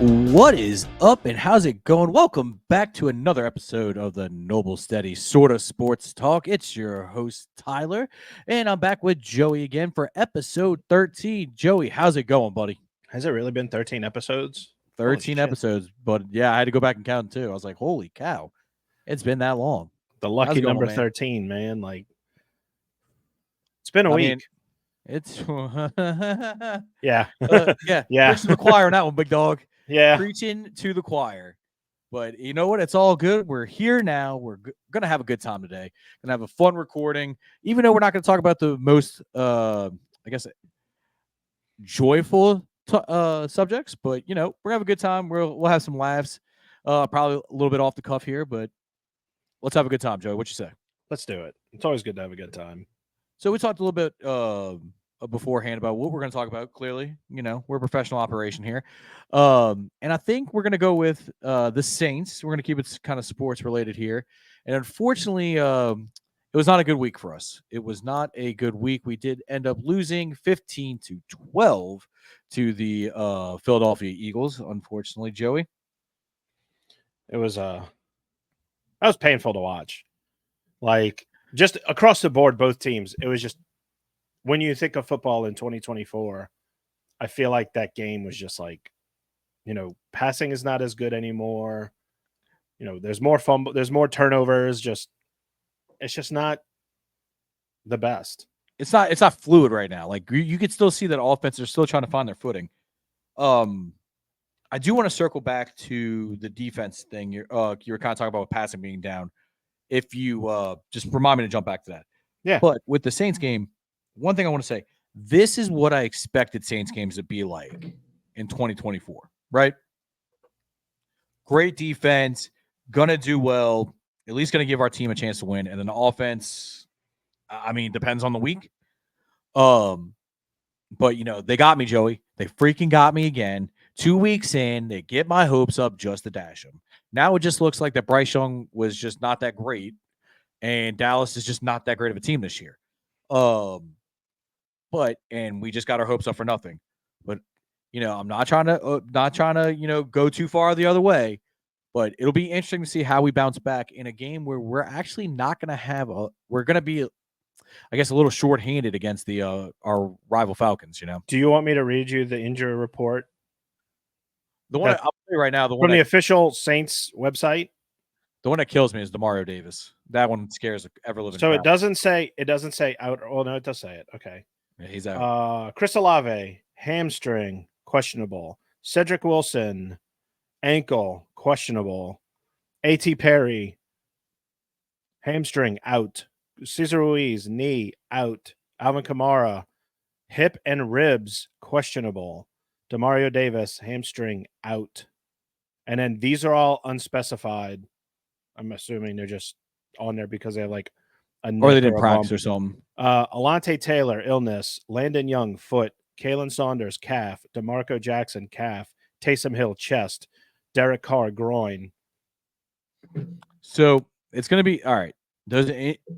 What is up and how's it going? Welcome back to another episode of the Noble Steady Sorta Sports Talk. It's your host, Tyler, and I'm back with Joey again for episode 13. Joey, how's it going, buddy? Has it really been 13 episodes? Holy 13 shit. episodes, but yeah, I had to go back and count too. I was like, holy cow, it's been that long. The How's lucky it going, number man? 13, man. Like, it's been a I week. mean, it's Yeah. yeah, Yeah. preaching to the choir on that one, big dog. Yeah. Preaching to the choir. But you know what? It's all good. We're here now. We're going to have a good time today. Going to have a fun recording, even though we're not going to talk about the most, I guess, joyful subjects. But, you know, we're going to have a good time. We'll have some laughs, probably a little bit off the cuff here. But let's have a good time, Joey. What you say? Let's do it. It's always good to have a good time. So we talked a little bit beforehand about what we're going to talk about. Clearly, you know, we're a professional operation here. And I think we're going to go with the Saints. We're going to keep it kind of sports related here. And unfortunately, it was not a good week for us. It was not a good week. We did end up losing 15-12 to the Philadelphia Eagles, unfortunately, Joey. It was that was painful to watch. Like, just across the board, both teams. It was just, when you think of football in 2024, I feel like that game was just like, you know, passing is not as good anymore. You know, there's more fumble, there's more turnovers. It's just not the best. It's not fluid right now. Like you could still see that offense are still trying to find their footing. I do want to circle back to the defense thing. You were kind of talking about passing being down. If you just remind me to jump back to that. Yeah. But with the Saints game, one thing I want to say, this is what I expected Saints games to be like in 2024, right? Great defense, gonna do well, at least gonna give our team a chance to win. And then the offense, I mean, depends on the week. But you know, they got me, Joey. They freaking got me again. 2 weeks in, they get my hopes up just to dash them. Now it just looks like that Bryce Young was just not that great, and Dallas is just not that great of a team this year. But we just got our hopes up for nothing. But you know, I'm not trying to you know go too far the other way. But it'll be interesting to see how we bounce back in a game where we're actually not going to have we're going to be, I guess, a little short-handed against the our rival Falcons. You know. Do you want me to read you the injury report? The one I'll tell you right now, from the official Saints website. The one that kills me is Demario Davis. That one scares ever living. So it doesn't say out. Well, no, it does say it. Okay. Yeah, he's out. Chris Olave, hamstring, questionable. Cedric Wilson, ankle, questionable. A.T. Perry, hamstring, out. Cesar Ruiz, knee, out. Alvin Kamara, hip and ribs, questionable. Demario Davis, hamstring, out. And then these are all unspecified. I'm assuming they're just on there because they have like a or they didn't practice or something. Alante Taylor, illness. Landon Young, foot. Kalen Saunders, calf. DeMarco Jackson, calf. Taysom Hill, chest. Derek Carr, groin. So it's going to be all right.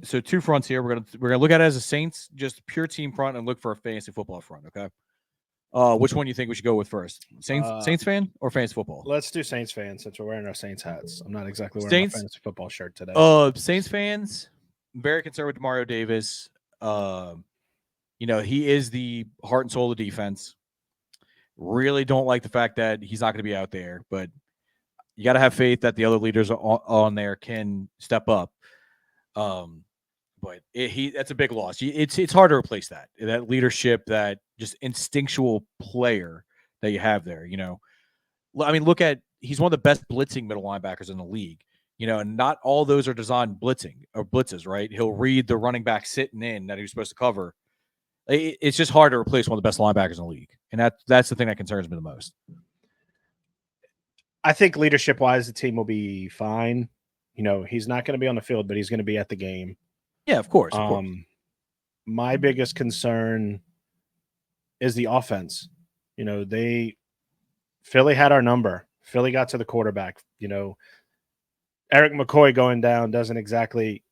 So two fronts here. We're gonna look at it as a Saints, just pure team front, and look for a fantasy football front. Okay. Which one do you think we should go with first? Saints fan or fantasy football? Let's do Saints fans since we're wearing our Saints hats. I'm not exactly wearing my fantasy football shirt today. Saints fans, very concerned with Demario Davis. You know, he is the heart and soul of the defense. Really don't like the fact that he's not going to be out there, but you got to have faith that the other leaders on there can step up. But that's a big loss. It's hard to replace that leadership, that just instinctual player that you have there. You know, I mean, he's one of the best blitzing middle linebackers in the league. You know, and not all those are designed blitzes, right? He'll read the running back sitting in that he was supposed to cover. It's just hard to replace one of the best linebackers in the league, and that's the thing that concerns me the most. I think leadership-wise, the team will be fine. You know, he's not going to be on the field, but he's going to be at the game. Yeah, of course. My biggest concern is the offense. You know, Philly had our number. Philly got to the quarterback. You know, Eric McCoy going down doesn't exactly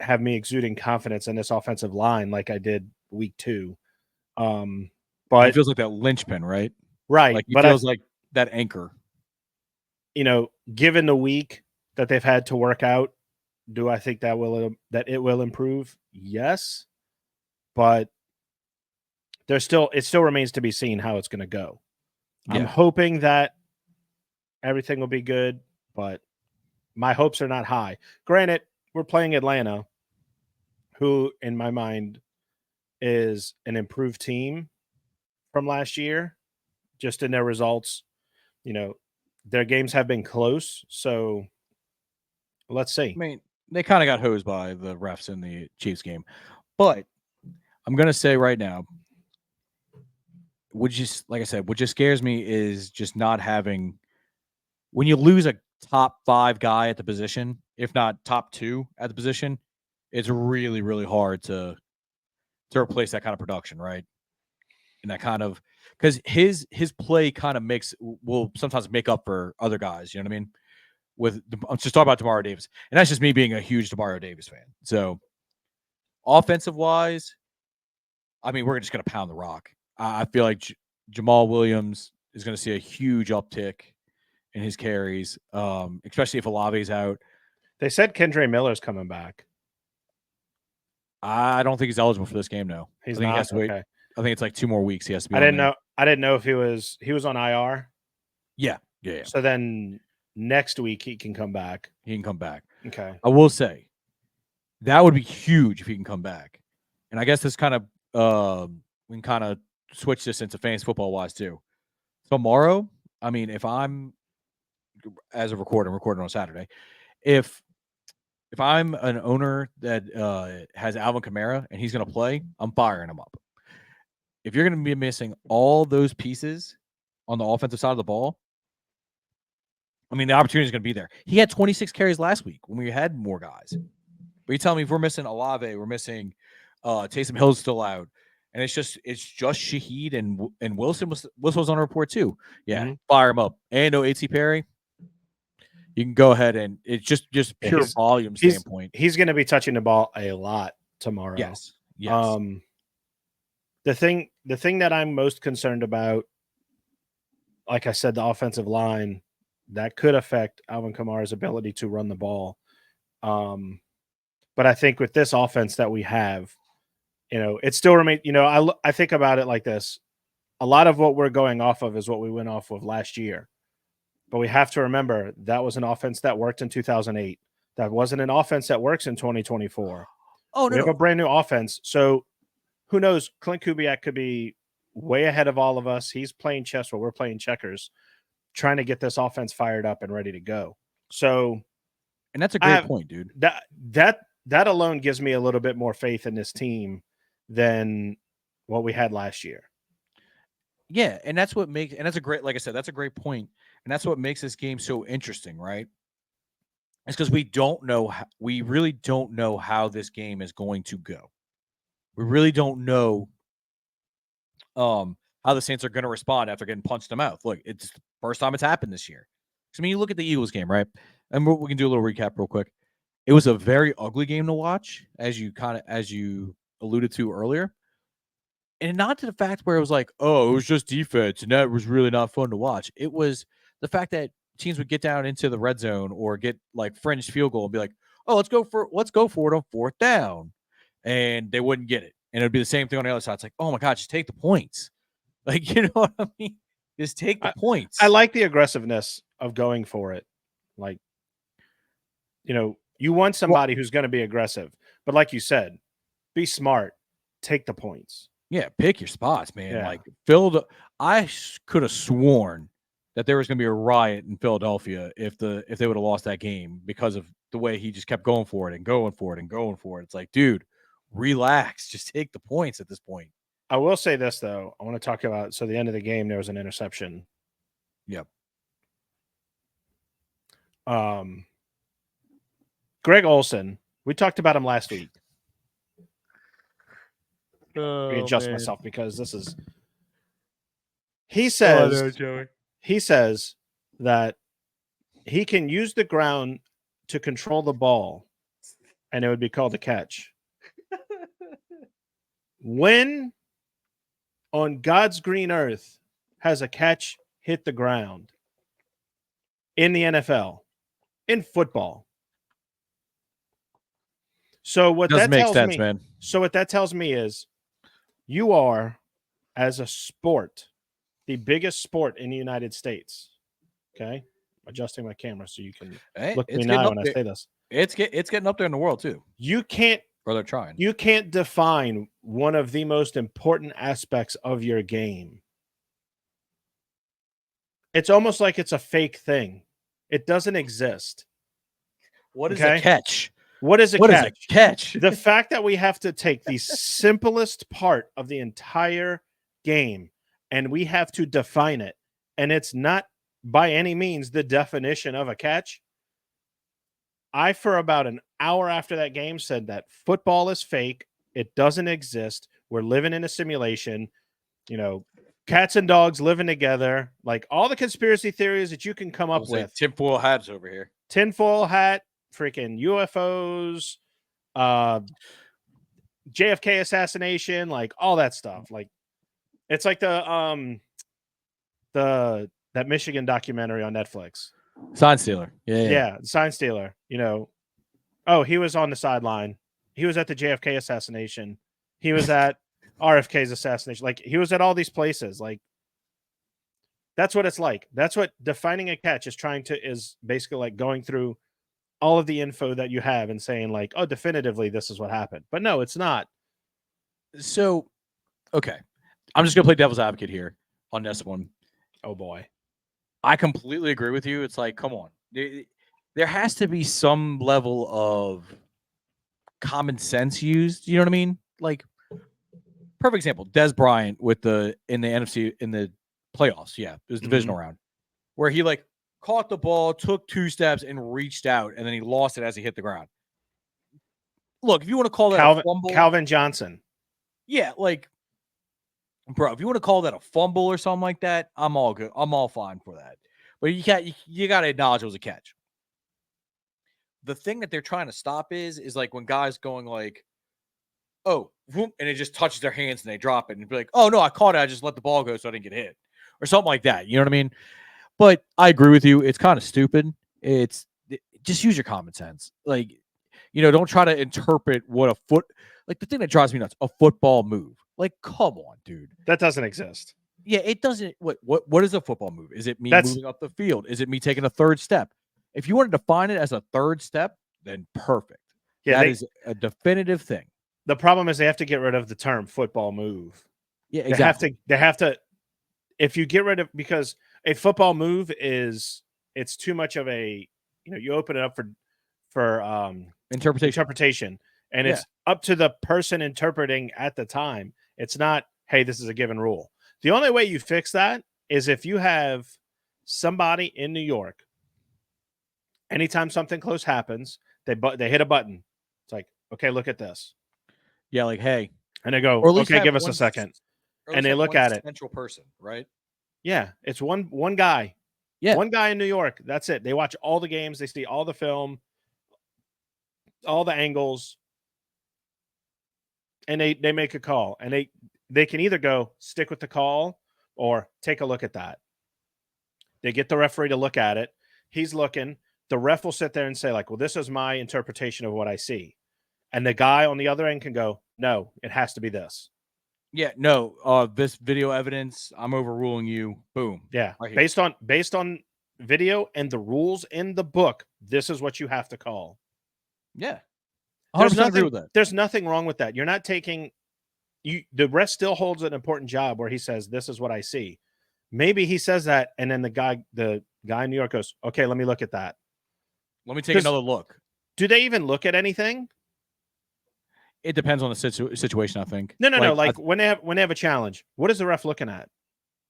have me exuding confidence in this offensive line like I did week 2. But it feels like that linchpin, right? Right. Like it feels like that anchor. Given the week that they've had to work out, do I think that it will improve? Yes, but it still remains to be seen how it's going to go. I'm Yeah. hoping that everything will be good, but my hopes are not high. Granted, we're playing Atlanta, who in my mind is an improved team from last year, just in their results. Their games have been close, so let's see. I mean, they kind of got hosed by the refs in the Chiefs game, but I'm gonna say right now, like I said, what just scares me is just not having when you lose a top 5 guy at the position, if not top 2 at the position, it's really, really hard to replace that kind of production, right? And that kind of because his play kind of will sometimes make up for other guys. You know what I mean? I'm just talking about Demario Davis, and that's just me being a huge Demario Davis fan. So, offensive wise, I mean, we're just going to pound the rock. I feel like Jamal Williams is going to see a huge uptick in his carries, especially if Olave's out. They said Kendre Miller's coming back. I don't think he's eligible for this game. No, He's I think not. he has to wait. Okay. I think it's like 2 more weeks. He has to be. I didn't know. I didn't know if he was on IR. Yeah. So then next week he can come back. He can come back. Okay. I will say that would be huge if he can come back. And I guess this kind of we can kind of switch this into fantasy football wise too. Tomorrow, I mean, if I'm as a recorder, I'm recording on Saturday. If I'm an owner that has Alvin Kamara and he's going to play, I'm firing him up. If you're going to be missing all those pieces on the offensive side of the ball, I mean, the opportunity is going to be there. He had 26 carries last week when we had more guys. But you tell me if we're missing Olave, we're missing Taysom Hill's still out, and it's just Shaheed and Wilson was on a report too. Yeah, fire him up. And no A.T. Perry. You can go ahead and it's just pure volume standpoint. He's going to be touching the ball a lot tomorrow. Yes. The thing that I'm most concerned about, like I said, the offensive line that could affect Alvin Kamara's ability to run the ball. But I think with this offense that we have, it still remains. I think about it like this: a lot of what we're going off of is what we went off of last year. But we have to remember that was an offense that worked in 2008. That wasn't an offense that works in 2024. Oh, we have a brand new offense. So who knows? Clint Kubiak could be way ahead of all of us. He's playing chess while we're playing checkers, trying to get this offense fired up and ready to go. So, and that's a great point, dude. That alone gives me a little bit more faith in this team than what we had last year. Yeah, and that's what makes, and that's a great, like I said, that's a great point, and that's what makes this game so interesting, right? It's because we really don't know how this game is going to go. We really don't know how the Saints are going to respond after getting punched in the mouth. Look, it's the first time it's happened this year. I mean, you look at the Eagles game, right? And we can do a little recap real quick. It was a very ugly game to watch, as you alluded to earlier. And not to the fact where it was like, oh, it was just defense, and that was really not fun to watch. It was the fact that teams would get down into the red zone or get like fringe field goal and be like, oh, let's go for it on 4th down. And they wouldn't get it. And it'd be the same thing on the other side. It's like, oh my God, just take the points. Like, you know what I mean? Just take the points. I like the aggressiveness of going for it. Like, you want somebody who's going to be aggressive. But like you said, be smart. Take the points. Yeah, pick your spots, man. Yeah. Like, I could have sworn that there was going to be a riot in Philadelphia if they would have lost that game because of the way he just kept going for it and going for it and going for it. It's like, dude, relax. Just take the points at this point. I will say this, though. I want to talk about, so the end of the game, there was an interception. Yep. Greg Olsen, we talked about him last week. Readjust myself because this is. He says that he can use the ground to control the ball, and it would be called a catch. When on God's green earth has a catch hit the ground in the NFL, in football. So what Doesn't that make tells sense, me, man. so what that tells me is you are, as a sport, the biggest sport in the United States. Okay. Adjusting my camera so you can Hey, look me it's in the getting eye up when I there. say this. It's getting up there in the world too. You can't Or they're trying. You can't define one of the most important aspects of your game. It's almost like it's a fake thing. It doesn't exist. What is a Okay? catch? What is a What is a catch? catch? The fact that we have to take the simplest part of the entire game and we have to define it, and it's not by any means the definition of a catch. I, for about an hour after that game, said that football is fake. It doesn't exist. We're living in a simulation. Cats and dogs living together. Like all the conspiracy theories that you can come up with. Tinfoil hats over here. Tinfoil hat, freaking UFOs, JFK assassination, like all that stuff. Like it's like that Michigan documentary on Netflix. Sign stealer. Yeah, sign stealer. Oh, he was on the sideline. He was at the JFK assassination. He was at RFK's assassination. Like he was at all these places. Like that's what it's like. That's what defining a catch is basically like going through all of the info that you have and saying like, oh, definitively this is what happened. But no, it's not. So, okay. I'm just going to play devil's advocate here on this one. Oh boy. I completely agree with you. It's like, come on. There has to be some level of common sense used. You know what I mean? Like, perfect example, Des Bryant in the NFC in the playoffs. Yeah, it was divisional round where he like caught the ball, took 2 steps, and reached out, and then he lost it as he hit the ground. Look, if you want to call that a fumble, Calvin Johnson. Yeah, like, bro, if you want to call that a fumble or something like that, I'm all good. I'm all fine for that. But you got to acknowledge it was a catch. The thing that they're trying to stop is like when guys going like, oh, whoop, and it just touches their hands and they drop it and be like, oh no, I caught it. I just let the ball go so I didn't get hit or something like that. You know what I mean? But I agree with you. It's kind of stupid. Just use your common sense. Like, don't try to interpret what like the thing that drives me nuts, a football move. Like, come on, dude. That doesn't exist. Yeah, it doesn't. What is a football move? Is it me moving up the field? Is it me taking a third step? If you want to define it as a third step, then perfect. Yeah, that is a definitive thing. The problem is they have to get rid of the term football move. Yeah, exactly. They have to. If you get rid of, because a football move it's too much of a, you open it up for interpretation, and it's up to the person interpreting at the time. It's not, hey, this is a given rule. The only way you fix that is if you have somebody in New York, anytime something close happens, they hit a button. It's like, okay, look at this. Yeah, like, hey. And they go, okay, give us a second. And they look at it. Central person, right? Yeah, it's one guy. Yeah. One guy in New York. That's it. They watch all the games. They see all the film, all the angles, and they make a call. And they can either go stick with the call or take a look at that. They get the referee to look at it. He's looking. The ref will sit there and say, like, well, this is my interpretation of what I see. And the guy on the other end can go, no, it has to be this. Yeah, no, this video evidence, I'm overruling you. Boom. Yeah. Right, based on video and the rules in the book, this is what you have to call. Yeah. 100% agree with that. There's nothing wrong with that. You're not taking the ref still holds an important job where he says, this is what I see. Maybe he says that, and then the guy in New York goes, okay, let me look at that. Let me take another look. Do they even look at anything? It depends on the situation, I think. No. Like when they have a challenge, what is the ref looking at?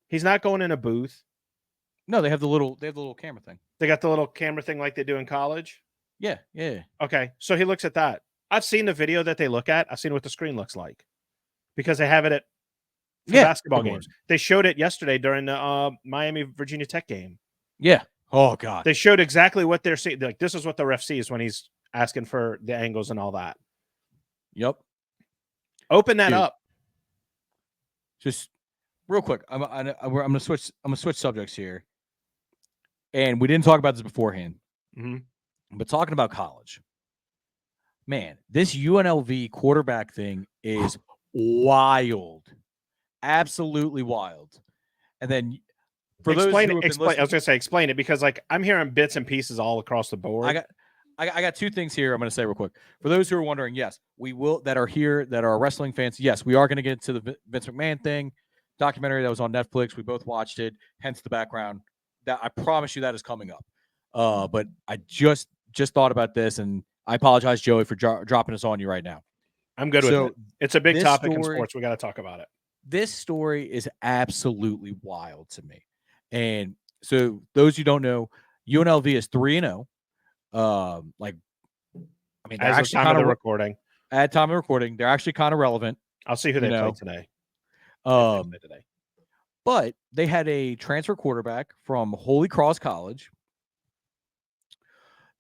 He's not going in a booth. No, they have the little camera thing. They got the little camera thing like they do in college. Yeah. Okay, so he looks at that. I've seen the video that they look at. I've seen what the screen looks like because they have it at basketball games. They showed it yesterday during the Miami Virginia Tech game. Yeah. Oh God. They showed exactly what they're seeing. Like, this is what the ref sees when he's asking for the angles and all that. Yep. Open that up. Just real quick, I'm gonna switch. I'm gonna switch subjects here, and we didn't talk about this beforehand, but talking about college, man, this UNLV quarterback thing is wild, absolutely wild. And then for those Explain who it. have been Explain. I was listening, going to say explain it because like I'm hearing bits and pieces all across the I board. got. I got two things here I'm going to say real quick. For those who are wondering, yes, we will, that are here, that are wrestling fans, yes, we are going to get to the Vince McMahon thing, documentary that was on Netflix. We both watched it, hence the background. That I promise you that is coming up. But I just thought about this, and I apologize, Joey, for dropping this on you right now. I'm good with So it. It's a big this topic in story, sports. We got to talk about it. this story is absolutely wild to me. And so those who don't know, UNLV is 3-0. Like, I mean, they're As of actually time of kind the of recording, at time of recording, they're actually kind of relevant, I'll see who they play today. If they play today. But they had a transfer quarterback from Holy Cross College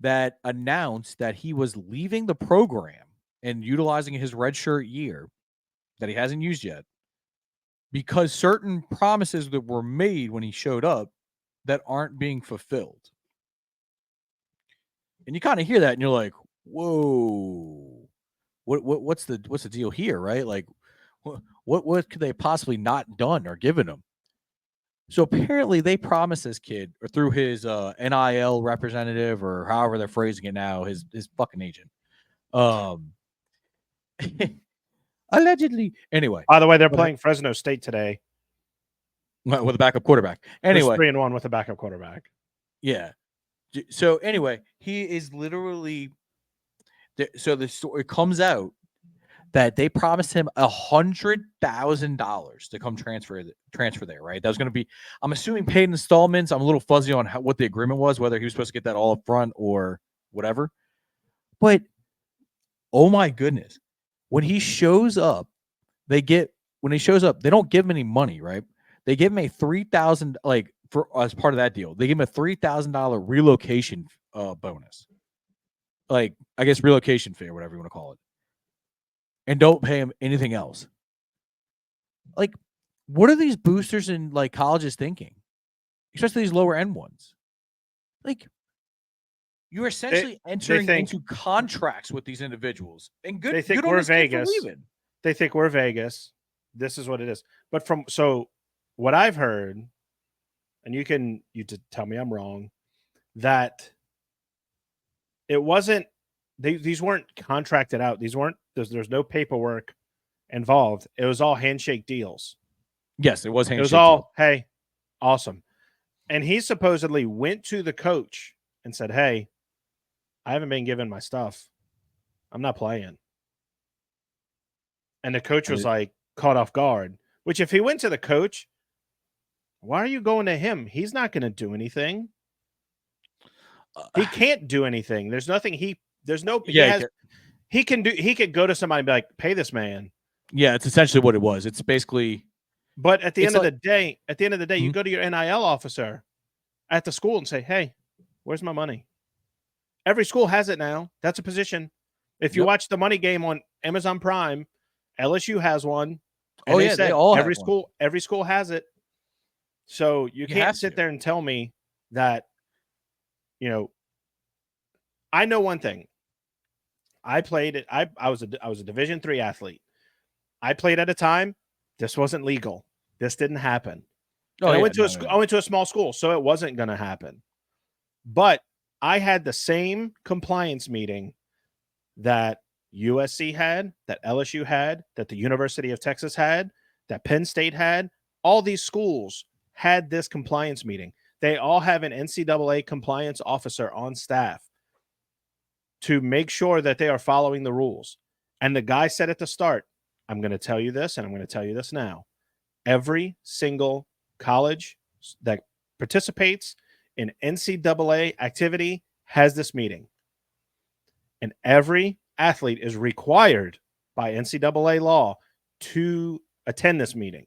that announced that he was leaving the program and utilizing his redshirt year that he hasn't used yet because certain promises that were made when he showed up that aren't being fulfilled. And you kind of hear that and you're like, whoa, what's the deal here, right? Like, what could they possibly not done or given him? So apparently they promised this kid, or through his NIL representative, or however they're phrasing it now, his fucking agent. Allegedly. Anyway. By the way, they're playing Fresno State today with a backup quarterback. Anyway. 3-1 with a backup quarterback. Yeah. So anyway, he is literally. So the story comes out that they promised him $100,000 to come transfer there, right? That was going to be, I'm assuming, paid in installments. I'm a little fuzzy on what the agreement was, whether he was supposed to get that all up front or whatever. But oh my goodness, when he shows up, they don't give him any money, right? They give him a $3,000, like, for as part of that deal. They give him a $3,000 relocation bonus, like, I guess relocation fee or whatever you want to call it, and don't pay him anything else. Like, what are these boosters in like colleges thinking? Especially these lower end ones. Like, you're essentially entering into contracts with these individuals. And good, they think we're Vegas. They think we're Vegas. This is what it is. But so what I've heard, and you tell me I'm wrong, that it wasn't, these weren't contracted out. These weren't, there's no paperwork involved. It was all handshake deals. Yes, it was handshake. It was all, hey, awesome. And he supposedly went to the coach and said, hey, I haven't been given my stuff. I'm not playing. And the coach was like caught off guard, which if he went to the coach, why are you going to him? He's not going to do anything. He can't do anything. There's nothing he could go to somebody and be like, pay this man. Yeah, it's essentially what it was. It's basically. But at the end of the day, you go to your NIL officer at the school and say, hey, where's my money? Every school has it now. That's a position. If you watch the money game on Amazon Prime, LSU has one. And they all every school has it. So you can't sit there and tell me that, I know one thing. I played it. I was a Division III athlete. I played at a time. This wasn't legal. This didn't happen. I went to a small school, so it wasn't going to happen. But I had the same compliance meeting that USC had, that LSU had, that the University of Texas had, that Penn State had. All these schools had this compliance meeting. They all have an NCAA compliance officer on staff to make sure that they are following the rules. And the guy said at the start, I'm going to tell you this, and I'm going to tell you this now. Every single college that participates in NCAA activity has this meeting. And every athlete is required by NCAA law to attend this meeting.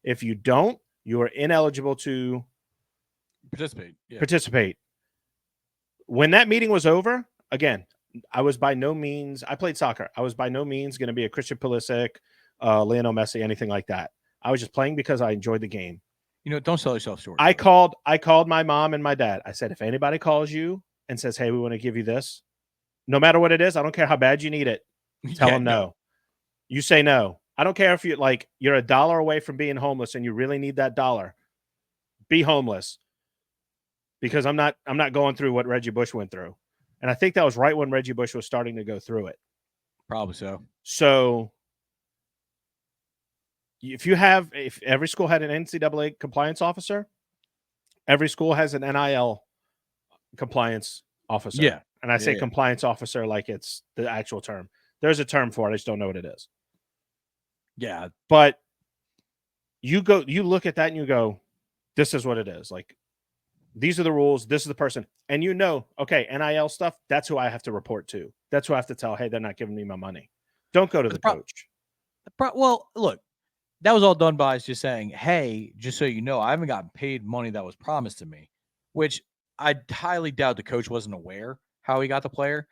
If you don't, you are ineligible to participate. When that meeting was over, again, I played soccer. I was by no means going to be a Christian Pulisic, Lionel Messi, anything like that. I was just playing because I enjoyed the game. You know, don't sell yourself short. I called my mom and my dad. I said, if anybody calls you and says, hey, we want to give you this, no matter what it is, I don't care how bad you need it. Tell them no. You say no. I don't care if you're $1 away from being homeless and you really need that dollar. Be homeless. Because I'm not going through what Reggie Bush went through. And I think that was right when Reggie Bush was starting to go through it. Probably so. So if every school had an NCAA compliance officer, every school has an NIL compliance officer. Yeah. And I say compliance officer like it's the actual term. There's a term for it. I just don't know what it is. Yeah. But you look at that and you go, this is what it is. Like, these are the rules. This is the person. And okay, NIL stuff, that's who I have to report to. That's who I have to tell, hey, they're not giving me my money. Don't go to the coach. Well, look, that was all done by just saying, hey, just so you know, I haven't gotten paid money that was promised to me, which I highly doubt the coach wasn't aware how he got the player.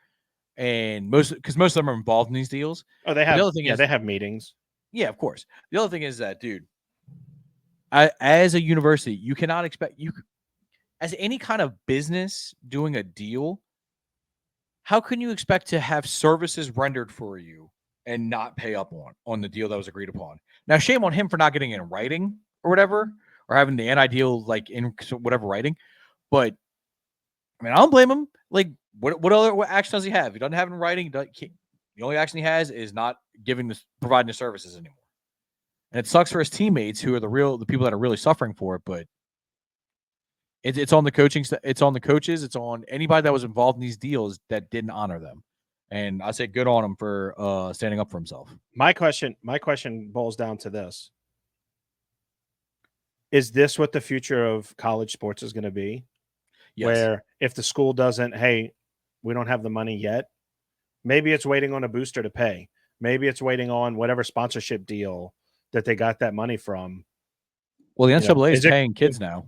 And because most of them are involved in these deals. Oh, they have. The other thing is, they have meetings. Yeah, of course. The other thing is that, dude, as a university, you cannot expect as any kind of business doing a deal, how can you expect to have services rendered for you and not pay up on the deal that was agreed upon? Now, shame on him for not getting it in writing or whatever, or having the anti-deal like in whatever writing. But I mean, I don't blame him. Like, what action does he have? He doesn't have it in writing. The only action he has is not providing the services anymore. And it sucks for his teammates who are the people that are really suffering for it. But it's on the coaching. It's on the coaches. It's on anybody that was involved in these deals that didn't honor them. And I say good on him for standing up for himself. My question boils down to this. Is this what the future of college sports is going to be? Yes. Where if the school doesn't, hey, we don't have the money yet, maybe it's waiting on a booster to pay. Maybe it's waiting on whatever sponsorship deal that they got that money from. Well, the NCAA is paying kids now.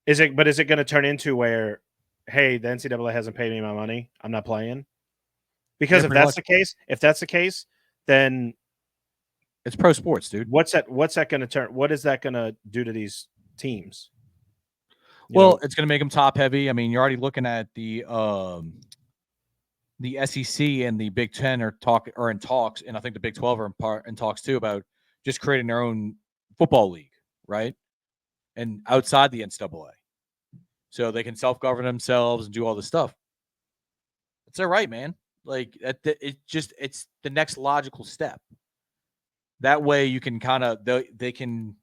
Is it going to turn into where, hey, the NCAA hasn't paid me my money, I'm not playing? Because if that's the case, then it's pro sports, dude. What's that going to turn? What is that going to do to these teams? Well, it's going to make them top heavy. I mean, you're already looking at the SEC and the Big Ten are in talks, and I think the Big 12 are in talks too about just creating their own football league, right? And outside the NCAA, so they can self-govern themselves and do all this stuff. It's their right, man. Like it's the next logical step. That way, you can kind of they can,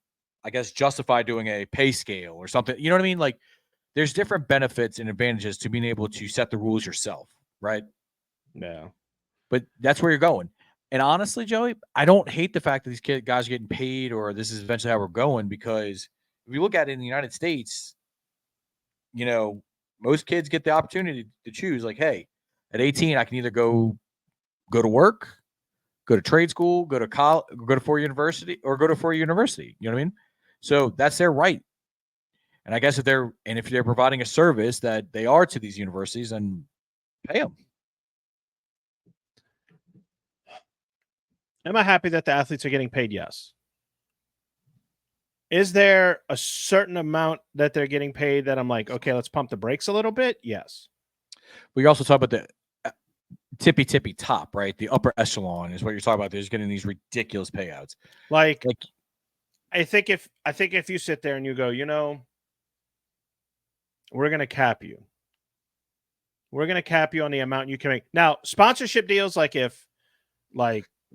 I guess, justify doing a pay scale or something. You know what I mean? Like, there's different benefits and advantages to being able to set the rules yourself, right? Yeah. But that's where you're going. And honestly, Joey, I don't hate the fact that these guys are getting paid or this is eventually how we're going, because if you look at it in the United States, you know, most kids get the opportunity to choose. Like, hey, at 18, I can either go to work, go to trade school, go to college, go to four-year university, or go to four-year university. You know what I mean? So that's their right. And I guess if they're providing a service that they are to these universities, then pay them. Am I happy that the athletes are getting paid? Yes. Is there a certain amount that they're getting paid that I'm like, okay, let's pump the brakes a little bit? Yes. We also talk about the tippy top, right? The upper echelon is what you're talking about. There's getting these ridiculous payouts. Like I think if you sit there and you go, we're going to cap you. We're going to cap you on the amount you can make. Now, sponsorship deals,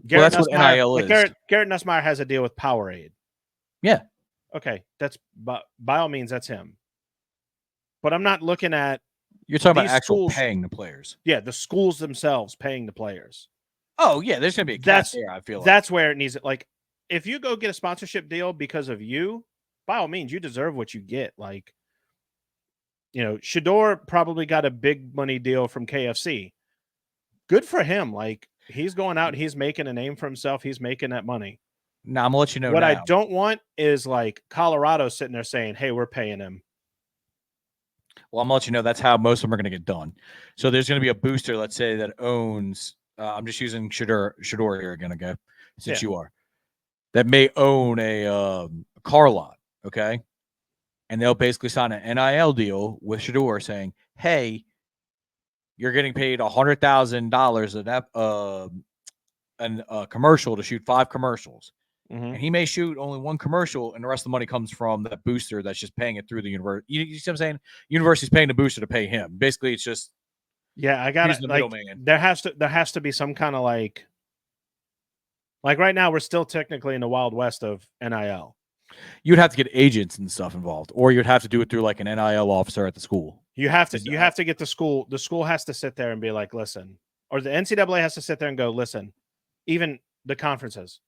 Garrett that's what NIL is. Garrett Nussmeier has a deal with Powerade. Yeah. Okay, by all means, that's him. But I'm not looking at. You're talking about actual paying the players. Yeah, the schools themselves paying the players. Oh yeah, there's gonna be a cap there. I feel that's where it needs it. Like, if you go get a sponsorship deal because of you, by all means, you deserve what you get. Like, Shador probably got a big money deal from KFC. Good for him. Like, he's going out, he's making a name for himself. He's making that money. Now, I'm gonna let you know. What I don't want is like Colorado sitting there saying, hey, we're paying him. Well, I'm gonna let you know that's how most of them are gonna get done. So there's gonna be a booster, let's say, that owns. I'm just using Shador here again, okay? Since you are. that may own a car lot, okay? And they'll basically sign an NIL deal with Shador saying, hey, you're getting paid $100,000 a commercial to shoot 5 commercials. Mm-hmm. And he may shoot only 1 commercial, and the rest of the money comes from that booster that's just paying it through the university. You see what I'm saying? University's paying the booster to pay him. Basically, it's just Yeah, I got he's it. the Like middleman. there has to be some kind of like right now we're still technically in the wild west of NIL. You'd have to get agents and stuff involved, or you'd have to do it through like an NIL officer at the school. You have to get the school. The school has to sit there and be like, listen, or the NCAA has to sit there and go, listen, even the conferences.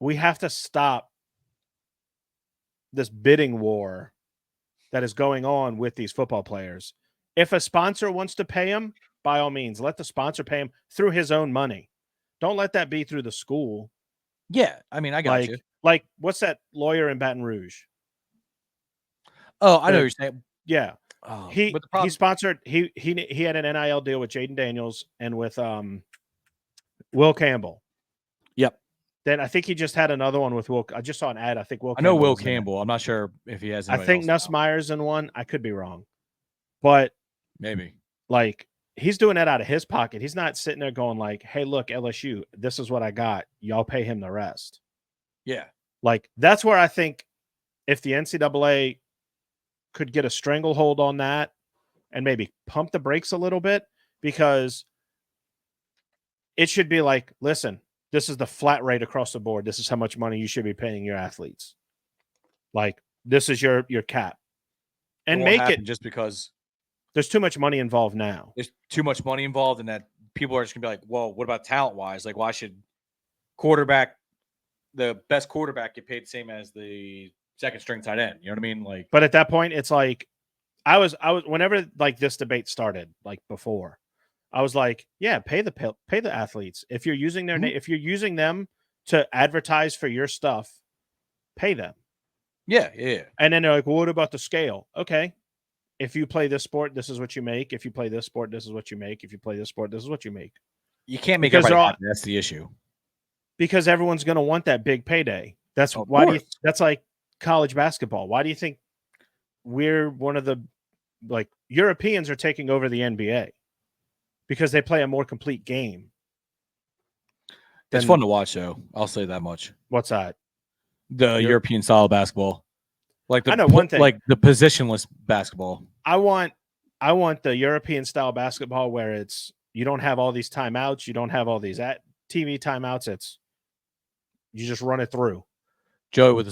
We have to stop this bidding war that is going on with these football players. If a sponsor wants to pay him, by all means, let the sponsor pay him through his own money. Don't let that be through the school. Yeah, I mean, I got you. Like, what's that lawyer in Baton Rouge? Oh, I know what you're saying. Yeah. Oh, He but the problem, sponsored he had an NIL deal with Jaden Daniels and with Will Campbell. Yep. Then I think he just had another one with Will. I just saw an ad. I think Will. I know Campbell Will was in it. Campbell. I'm not sure if he has. I think Nuss Myers in one. I could be wrong, but maybe like he's doing that out of his pocket. He's not sitting there going like, "Hey, look, LSU, this is what I got. Y'all pay him the rest." Yeah. Like that's where I think if the NCAA could get a stranglehold on that and maybe pump the brakes a little bit, because it should be like, listen, this is the flat rate across the board. This is how much money you should be paying your athletes. Like this is your cap, and make it just because there's too much money involved now. There's too much money involved, and that people are just gonna be like, "Well, what about talent wise? Like, why should the best quarterback, get paid the same as the second string tight end?" You know what I mean? Like, but at that point, it's like I was whenever like this debate started, like before, I was like, yeah, pay the athletes if you're using their name, if you're using them to advertise for your stuff, pay them. Yeah. And then they're like, well, what about the scale? Okay. If you play this sport, this is what you make. If you play this sport, this is what you make. If you play this sport, this is what you make. You can't make everybody happy. That's the issue. Because everyone's going to want that big payday. That's why that's like college basketball. Why do you think we're one of the like Europeans are taking over the NBA? Because they play a more complete game. It's fun to watch, though. I'll say that much. What's that? The European style basketball, like I know one thing, like the positionless basketball. I want the European style basketball where it's you don't have all these timeouts, you don't have all these TV timeouts. It's you just run it through. Joey with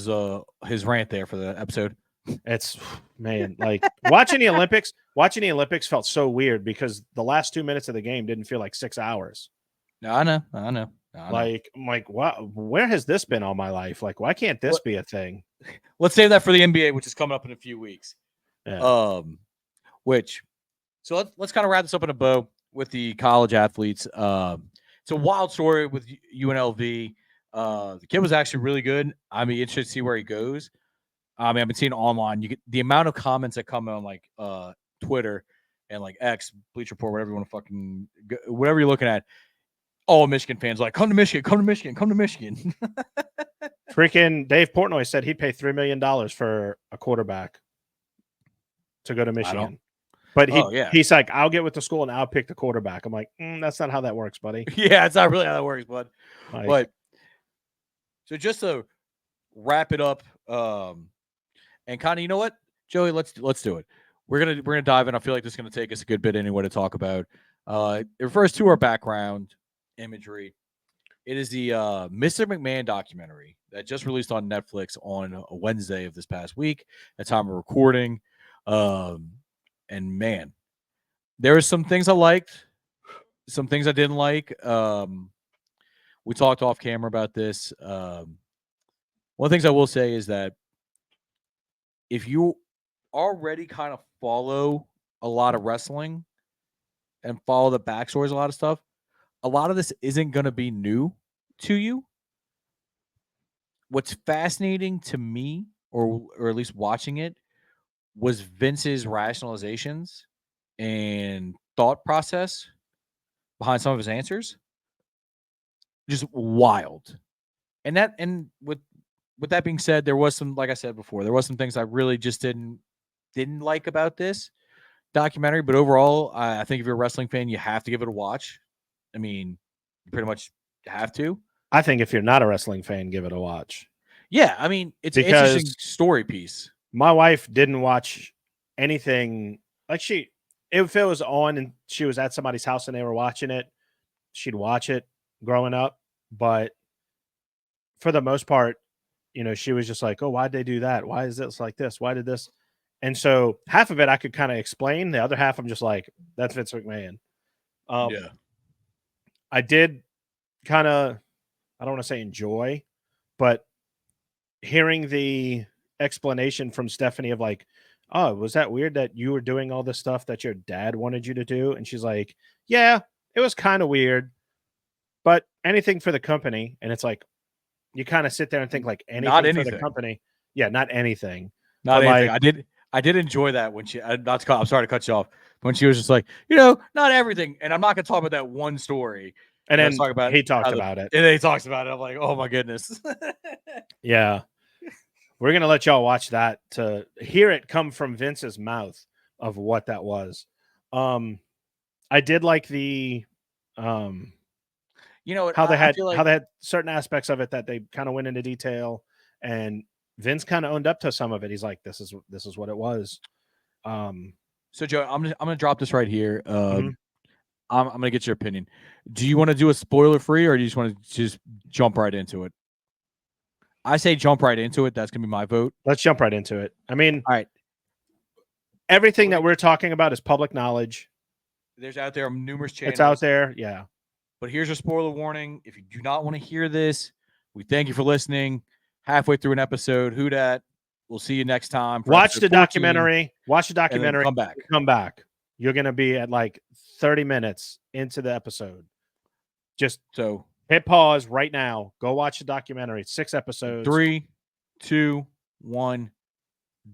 his rant there for the episode. It's man, like watching the Olympics. Watching the Olympics felt so weird because the last 2 minutes of the game didn't feel like 6 hours. I know. Like, I'm like, wow, where has this been all my life? Like, why can't this be a thing? Let's save that for the NBA, which is coming up in a few weeks. Yeah. So let's kind of wrap this up in a bow with the college athletes. It's a wild story with UNLV. The kid was actually really good. I'm interested to see where he goes. I mean, I've been seeing online. You get the amount of comments that come on like Twitter and like X, Bleacher Report, whatever you want to whatever you're looking at. All Michigan fans like, come to Michigan. Freaking Dave Portnoy said he'd pay $3 million for a quarterback to go to Michigan. But he's like, I'll get with the school and I'll pick the quarterback. I'm like, that's not how that works, buddy. Yeah, it's not really how that works, bud. But so just to wrap it up, and kind of, you know what, Joey, let's do it. We're gonna dive in. I feel like this is gonna take us a good bit anyway to talk about. It refers to our background imagery. It is the Mr. McMahon documentary that just released on Netflix on a Wednesday of this past week at time of recording. And man, there were some things I liked, some things I didn't like. We talked off camera about this. One of the things I will say is that if you already kind of follow a lot of wrestling and follow the backstories, a lot of stuff, a lot of this isn't going to be new to you. What's fascinating to me, or at least watching it, was Vince's rationalizations and thought process behind some of his answers. Just wild. and with that being said, there was some, like I said before, there was some things I really just didn't like about this documentary. But overall, I think if you're a wrestling fan, you have to give it a watch. I mean, you pretty much have to. I think if you're not a wrestling fan, give it a watch. Yeah, I mean, it's an Because interesting story piece. my wife didn't watch anything like if it was on and she was at somebody's house and they were watching it, she'd watch it growing up. But for the most part, she was just like, oh, why'd they do that? Why is this like this? Why did this? And so half of it I could kind of explain. The other half I'm just like, that's Vince McMahon. Yeah. I did kind of, I don't want to say enjoy, but hearing the explanation from Stephanie of like, oh, was that weird that you were doing all this stuff that your dad wanted you to do? And she's like, yeah, it was kind of weird, but anything for the company. And it's like, you kind of sit there and think like anything for the company. Yeah, not anything. Not but anything. Like, I did enjoy that when she, I'm sorry to cut you off, when she was just like, not everything. And I'm not going to talk about that one story. And then talk about he talked about it. And then he talks about it. I'm like, oh my goodness. Yeah. We're going to let y'all watch that to hear it come from Vince's mouth of what that was. I did like the, how they had certain aspects of it that they kind of went into detail, and Vince kind of owned up to some of it. He's like, this is what it was. So Joe, I'm gonna drop this right here. Mhm. I'm gonna get your opinion. Do you want to do a spoiler free, or do you just want to just jump right into it? I say jump right into it. That's gonna be my vote. Let's jump right into it. I mean, all right. Everything that we're talking about is public knowledge. There's out there numerous channels. It's out there, yeah. But here's your spoiler warning. If you do not want to hear this, we thank you for listening. Halfway through an episode, who dat? We'll see you next time. Watch the documentary. Watch the documentary. Come back. Come back. You're going to be at like 30 minutes into the episode. Just hit pause right now. Go watch the documentary. It's 6 episodes. 3, 2, 1.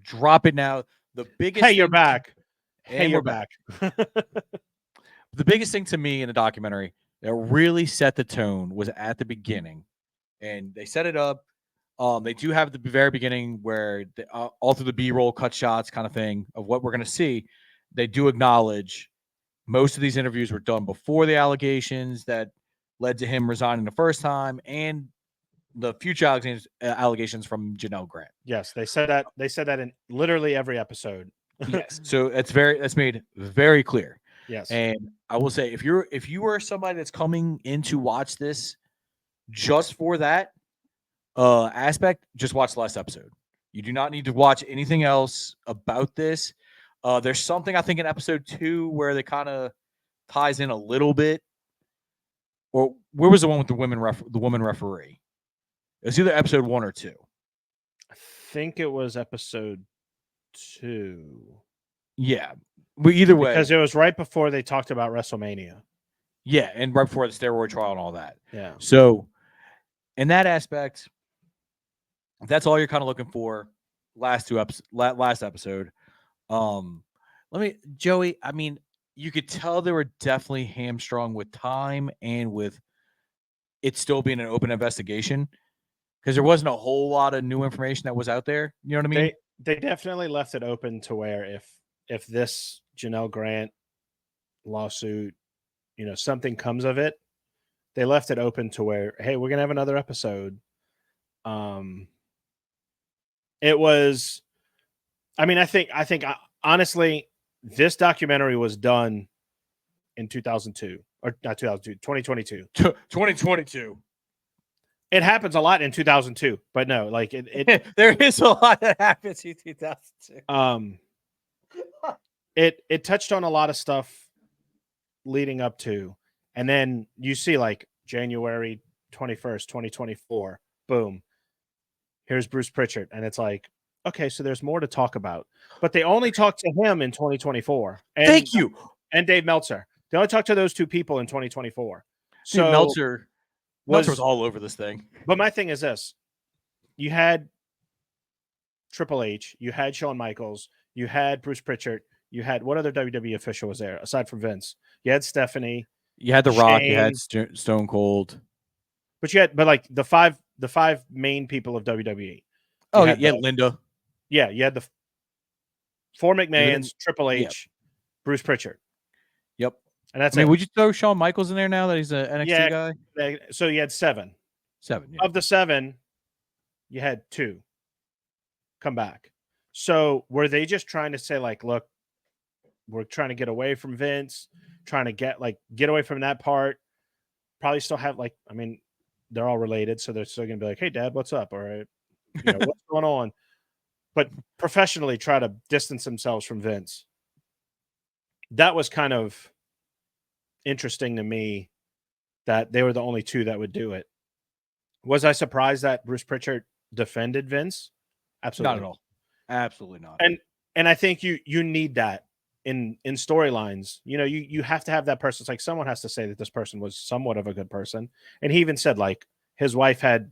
Drop it now. The biggest. Hey, you're back. Hey, you're back. The biggest thing to me in the documentary that really set the tone was at the beginning, and they set it up. They do have the very beginning where all through the B-roll cut shots kind of thing of what we're going to see. They do acknowledge most of these interviews were done before the allegations that led to him resigning the first time, and the future allegations from Janelle Grant. Yes, they said that. They said that in literally every episode. Yes, so that's made very clear. Yes, and I will say if you are somebody that's coming in to watch this just for that aspect, just watch the last episode. You do not need to watch anything else about this. There's something I think in episode 2 where they kind of ties in a little bit. Or where was the one with the woman referee? It was either episode 1 or 2. I think it was episode 2. Yeah, but either way, because it was right before they talked about WrestleMania. Yeah, and right before the steroid trial and all that. Yeah. So, in that aspect, if that's all you're kind of looking for, last episode. Joey, I mean, you could tell they were definitely hamstrung with time and with it still being an open investigation because there wasn't a whole lot of new information that was out there. You know what I mean? They definitely left it open to where if this Janelle Grant lawsuit, something comes of it, they left it open to where, hey, we're gonna have another episode. It was, I mean, I think honestly, this documentary was done in 2002 or not 2002, 2022. 2022. It happens a lot in 2002, but no, like it there is a lot that happens in 2002. It touched on a lot of stuff leading up to, and then you see like January 21st, 2024, boom, here's Bruce Pritchard, and it's like, okay, so there's more to talk about, but they only talked to him in 2024. Thank you. And Dave Meltzer. They only talked to those two people in 2024. So Meltzer was all over this thing. But my thing is this: you had Triple H, you had Shawn Michaels, you had Bruce Pritchard, you had what other WWE official was there aside from Vince? You had Stephanie, you had The Rock, you had Stone Cold, but like the five five main people of WWE. Oh yeah, Linda. Yeah, you had the four McMahons, Triple Yeah. H, Bruce Pritchard. Yep. And that's I mean, it. would you throw Shawn Michaels in there now that he's an NXT guy? So you had 7. 7. Yeah. Of the 7, you had 2 come back. So were they just trying to say, like, look, we're trying to get away from Vince, trying to get away from that part? Probably still have, like, I mean, they're all related, so they're still gonna be like, hey, Dad, what's up? All right. What's going on? But professionally try to distance themselves from Vince. That was kind of interesting to me that they were the only 2 that would do it. Was I surprised that Bruce Pritchard defended Vince? Absolutely. Not at all. Absolutely not. And I think you need that in storylines. You have to have that person. It's like someone has to say that this person was somewhat of a good person. And he even said, like, his wife had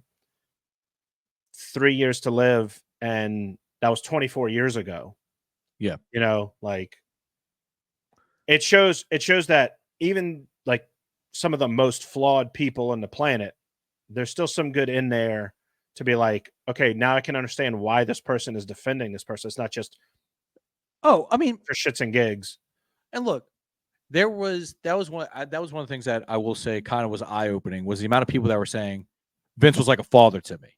3 years to live, and that was 24 years ago. Yeah. Like, it shows that even, like, some of the most flawed people on the planet, there's still some good in there to be like, okay, now I can understand why this person is defending this person. It's not just, I mean, for shits and gigs. And look, that was one of the things that I will say kind of was eye opening, was the amount of people that were saying Vince was like a father to me,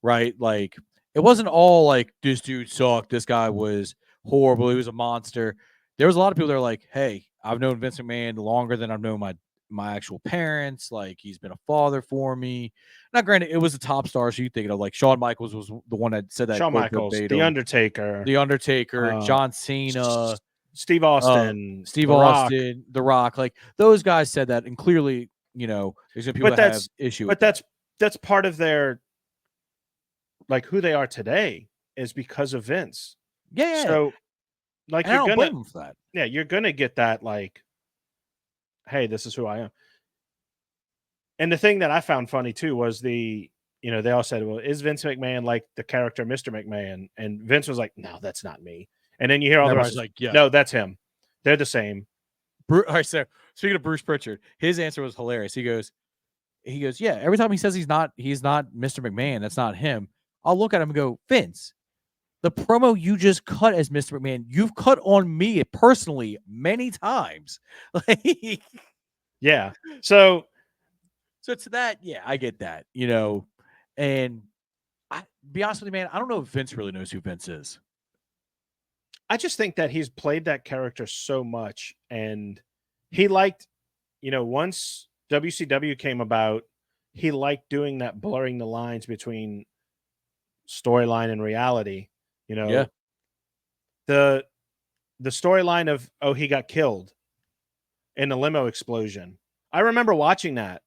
right? Like, it wasn't all like, this dude sucked, this guy was horrible, he was a monster. There was a lot of people that are like, hey, I've known Vince McMahon longer than I've known my actual parents. Like, he's been a father for me. Now, granted, it was the top stars you thinking of. Like, Shawn Michaels was the one that said that. Shawn Michaels, The Undertaker, John Cena, Steve Austin, The Rock. Like, those guys said that, and clearly, there's gonna be people that have issue. But that's part of their, like, who they are today is because of Vince. Yeah. So, like, and I don't blame them for that. Yeah, you're gonna get that, like, hey, this is who I am. And the thing that I found funny too was they all said, well, is Vince McMahon like the character Mr. McMahon? And Vince was like, no, that's not me. And then you hear all the rest, like, yeah, no, that's him. They're the same. All right, so speaking of Bruce Pritchard, his answer was hilarious. He goes, yeah, every time he says he's not Mr. McMahon, that's not him, I'll look at him and go, Vince, the promo you just cut as Mr. McMahon, you've cut on me personally many times. Like, yeah. So to that, yeah, I get that, and I be honest with you, man, I don't know if Vince really knows who Vince is. I just think that he's played that character so much, and he liked, once WCW came about, he liked doing that, blurring the lines between storyline and reality. Yeah. The storyline of, oh, he got killed in the limo explosion. I remember watching that,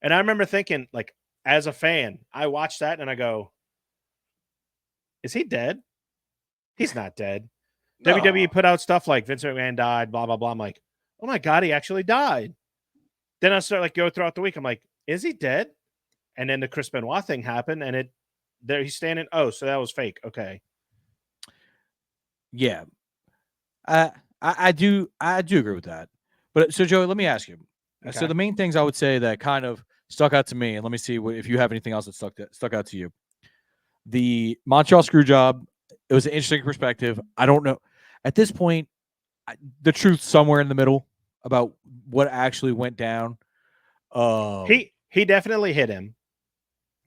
and I remember thinking, like, as a fan, I watched that and I go, is he dead? He's not dead. No. WWE put out stuff like Vince McMahon died, blah, blah, blah. I'm like, oh my God, he actually died. Then I start, like, go throughout the week. I'm like, is he dead? And then the Chris Benoit thing happened, and there he's standing. Oh, so that was fake. Okay. Yeah. I do agree with that. But so, Joey, let me ask you. Okay. So the main things I would say that kind of stuck out to me, and let me see if you have anything else that stuck out to you. The Montreal Screwjob, it was an interesting perspective. I don't know. At this point, the truth's somewhere in the middle about what actually went down. He definitely hit him.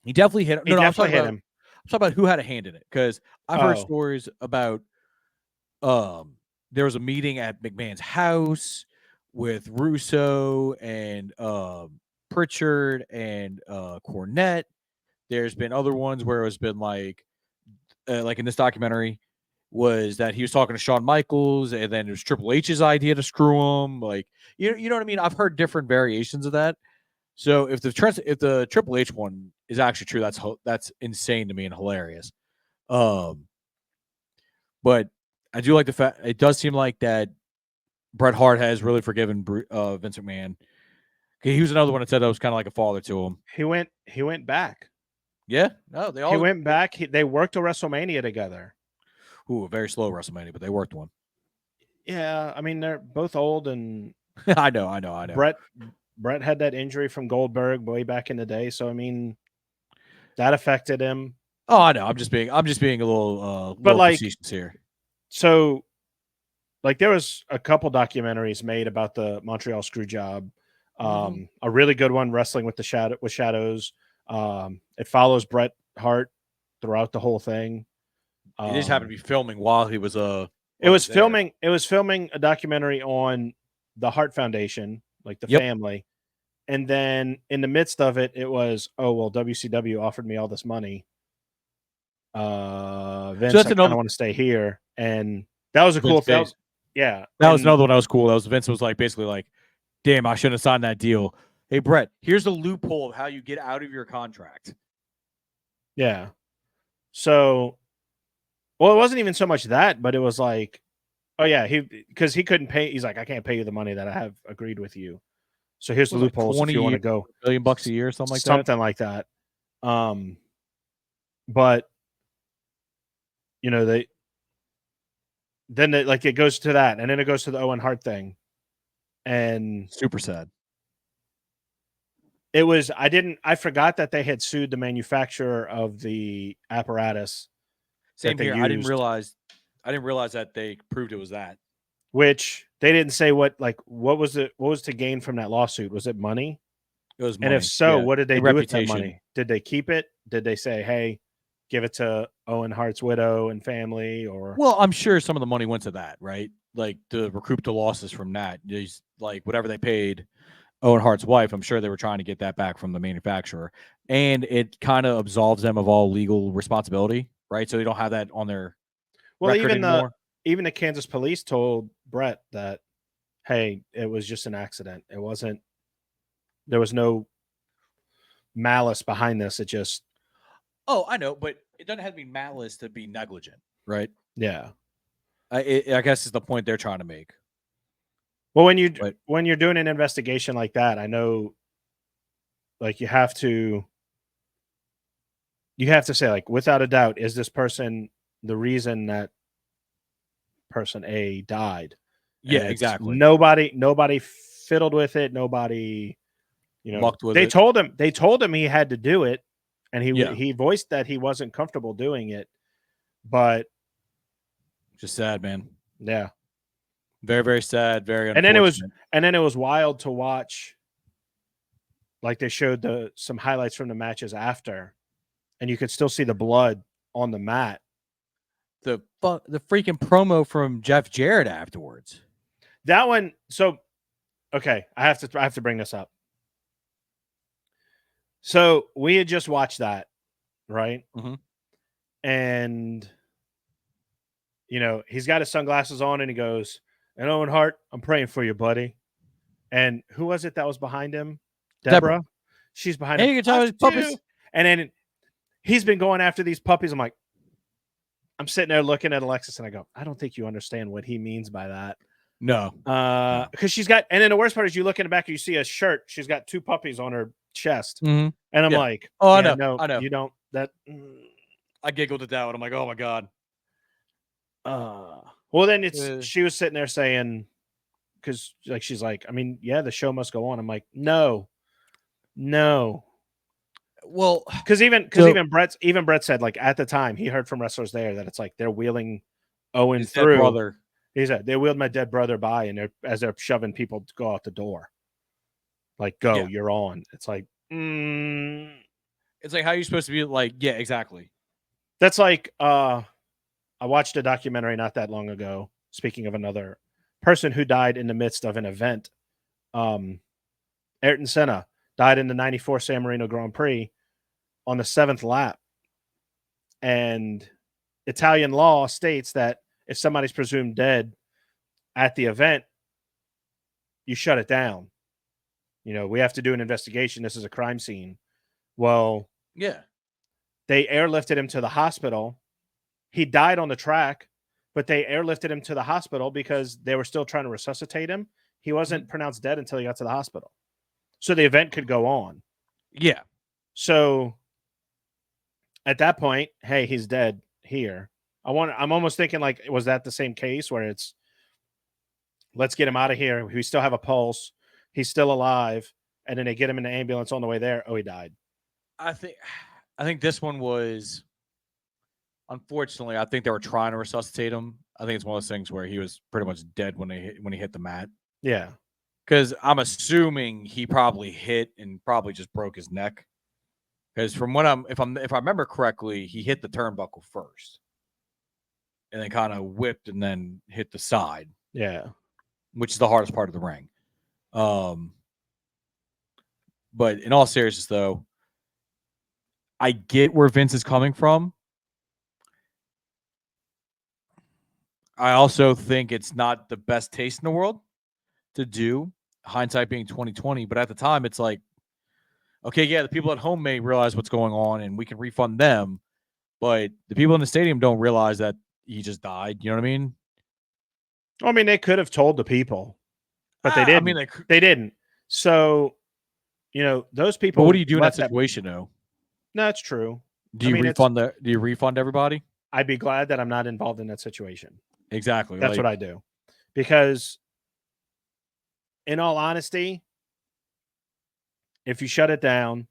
He definitely hit him. No, I'm talking I'm talking about who had a hand in it, because I've heard stories about there was a meeting at McMahon's house with Russo and Pritchard and Cornette. There's been other ones where it's been like in this documentary, was that he was talking to Shawn Michaels, and then it was Triple H's idea to screw him. Like, you know what I mean? I've heard different variations of that. So if the Triple H one is actually true, that's insane to me and hilarious. But I do like the fact it does seem like that Bret Hart has really forgiven Vince McMahon. He was another one that said that was kind of like a father to him. He went back. Yeah, no, they all. He went back. They worked a WrestleMania together. Ooh, a very slow WrestleMania, but they worked one. Yeah, I mean, they're both old, and I know. Bret had that injury from Goldberg way back in the day, so I mean, that affected him. Oh, I know. I'm just being a But little like, facetious here. so like there was a couple documentaries made about the Montreal Screwjob. A really good one, Wrestling with Shadows. It follows Bret Hart throughout the whole thing. It just happened to be filming while he was It was there. filming a documentary on the Hart Foundation, like the Yep. family. And then in the midst of it, it was, oh well, WCW offered me all this money. Vince, that's I kind another of want to stay here. And that was a Vince cool thing. phase. Yeah. That was And another one that was cool. That was Vince was like basically like, damn, I shouldn't have signed that deal. Hey Brett, here's the loophole of how you get out of your contract. yeah. So, well, it wasn't even so much that, but it was like, oh yeah, because he couldn't pay. He's like, I can't pay you the money that I have agreed with you. So here's the Was like loopholes if 20 you want years, to go $1 million a year, something like that. something like that. But they then it goes to that, and then it goes to the Owen Hart thing, and Super sad. it was I forgot that they had sued the manufacturer of the apparatus. Same they here. used, I didn't realize that they proved it was that. which they didn't say what was to gain from that lawsuit. Was it money? It was And money. if so, Yeah. what did they A do with that reputation. money? Did they keep it? Did they say, hey, give it to Owen Hart's widow and family? Or Well, I'm sure some of the money went to that, right? Like to recoup the losses from that. These like whatever they paid Owen Hart's wife, I'm sure they were trying to get that back from the manufacturer. And it kind of absolves them of all legal responsibility, right? So they don't have that on their record anymore. Even the Kansas police told Brett that, hey, it was just an accident. It wasn't, there was no malice behind this. It just, Oh, I know, but it doesn't have to be malice to be negligent, right? yeah. I guess is the point they're trying to make. Well, when you're doing an investigation like that, I know, like you have to say, like, without a doubt, is this person the reason that person A died? Yeah, And it's exactly. nobody fiddled with it. Nobody, Mucked with they it. told him he had to do it, and Yeah. he voiced that he wasn't comfortable doing it. But Just sad, man. yeah, Very, very sad. Very and unfortunate. then it was wild to watch. Like they showed some highlights from the matches after, and you could still see the blood on the mat. The freaking promo from Jeff Jarrett afterwards. That one. So, okay, I have to bring this up. So we had just watched that, right? Mm-hmm. And he's got his sunglasses on, and he goes, "And Owen Hart, I'm praying for you, buddy." And who was it that was behind him? Deborah. She's behind him. And you can tell his puppies. And then he's been going after these puppies. I'm sitting there looking at Alexis, and I go, I don't think you understand what he means by that. No. Because she's got, and then the worst part is you look in the back and you see a shirt. She's got 2 puppies on her chest. Mm-hmm. And I'm like, oh, yeah, I know. You don't, that. I giggled at that one. I'm like, oh my God. Well, then she was sitting there saying, because like, she's like, I mean, yeah, the show must go on. I'm like, no. Well, because even Brett said, like, at the time he heard from wrestlers there that it's like they're wheeling Owen through. Brother. He said they wheeled my dead brother by, and they're shoving people to go out the door. Like, go, you're on. It's like, it's like, how are you supposed to be like, yeah, exactly. That's like, I watched a documentary not that long ago. Speaking of another person who died in the midst of an event, Ayrton Senna died in the 94 San Marino Grand Prix on the 7th lap. And Italian law states that if somebody's presumed dead at the event, you shut it down. We have to do an investigation. This is a crime scene. Well, yeah, they airlifted him to the hospital. He died on the track, but they airlifted him to the hospital because they were still trying to resuscitate him. He wasn't pronounced dead until he got to the hospital. So the event could go on. Yeah. So at that point, hey, he's dead here. I'm almost thinking, like, was that the same case where it's, let's get him out of here. We still have a pulse. He's still alive. And then they get him in the ambulance on the way there. Oh, he died. I think I think this one was, unfortunately, I think they were trying to resuscitate him. I think it's one of those things where he was pretty much dead when he hit the mat. Yeah. Because I'm assuming he probably hit and probably just broke his neck. Because from what if I remember correctly, he hit the turnbuckle first, and then kind of whipped and then hit the side. Yeah. Which is the hardest part of the ring. But in all seriousness, though, I get where Vince is coming from. I also think it's not the best taste in the world to do. Hindsight being 2020, but at the time, it's like, okay, yeah, the people at home may realize what's going on, and we can refund them, but the people in the stadium don't realize that he just died. You know what I mean? I mean, they could have told the people, but they didn't. I mean, they didn't. So, those people. But what do you do in that left situation, though? No, it's true. Do you refund everybody? I'd be glad that I'm not involved in that situation. Exactly. That's what I do. Because in all honesty, if you shut it down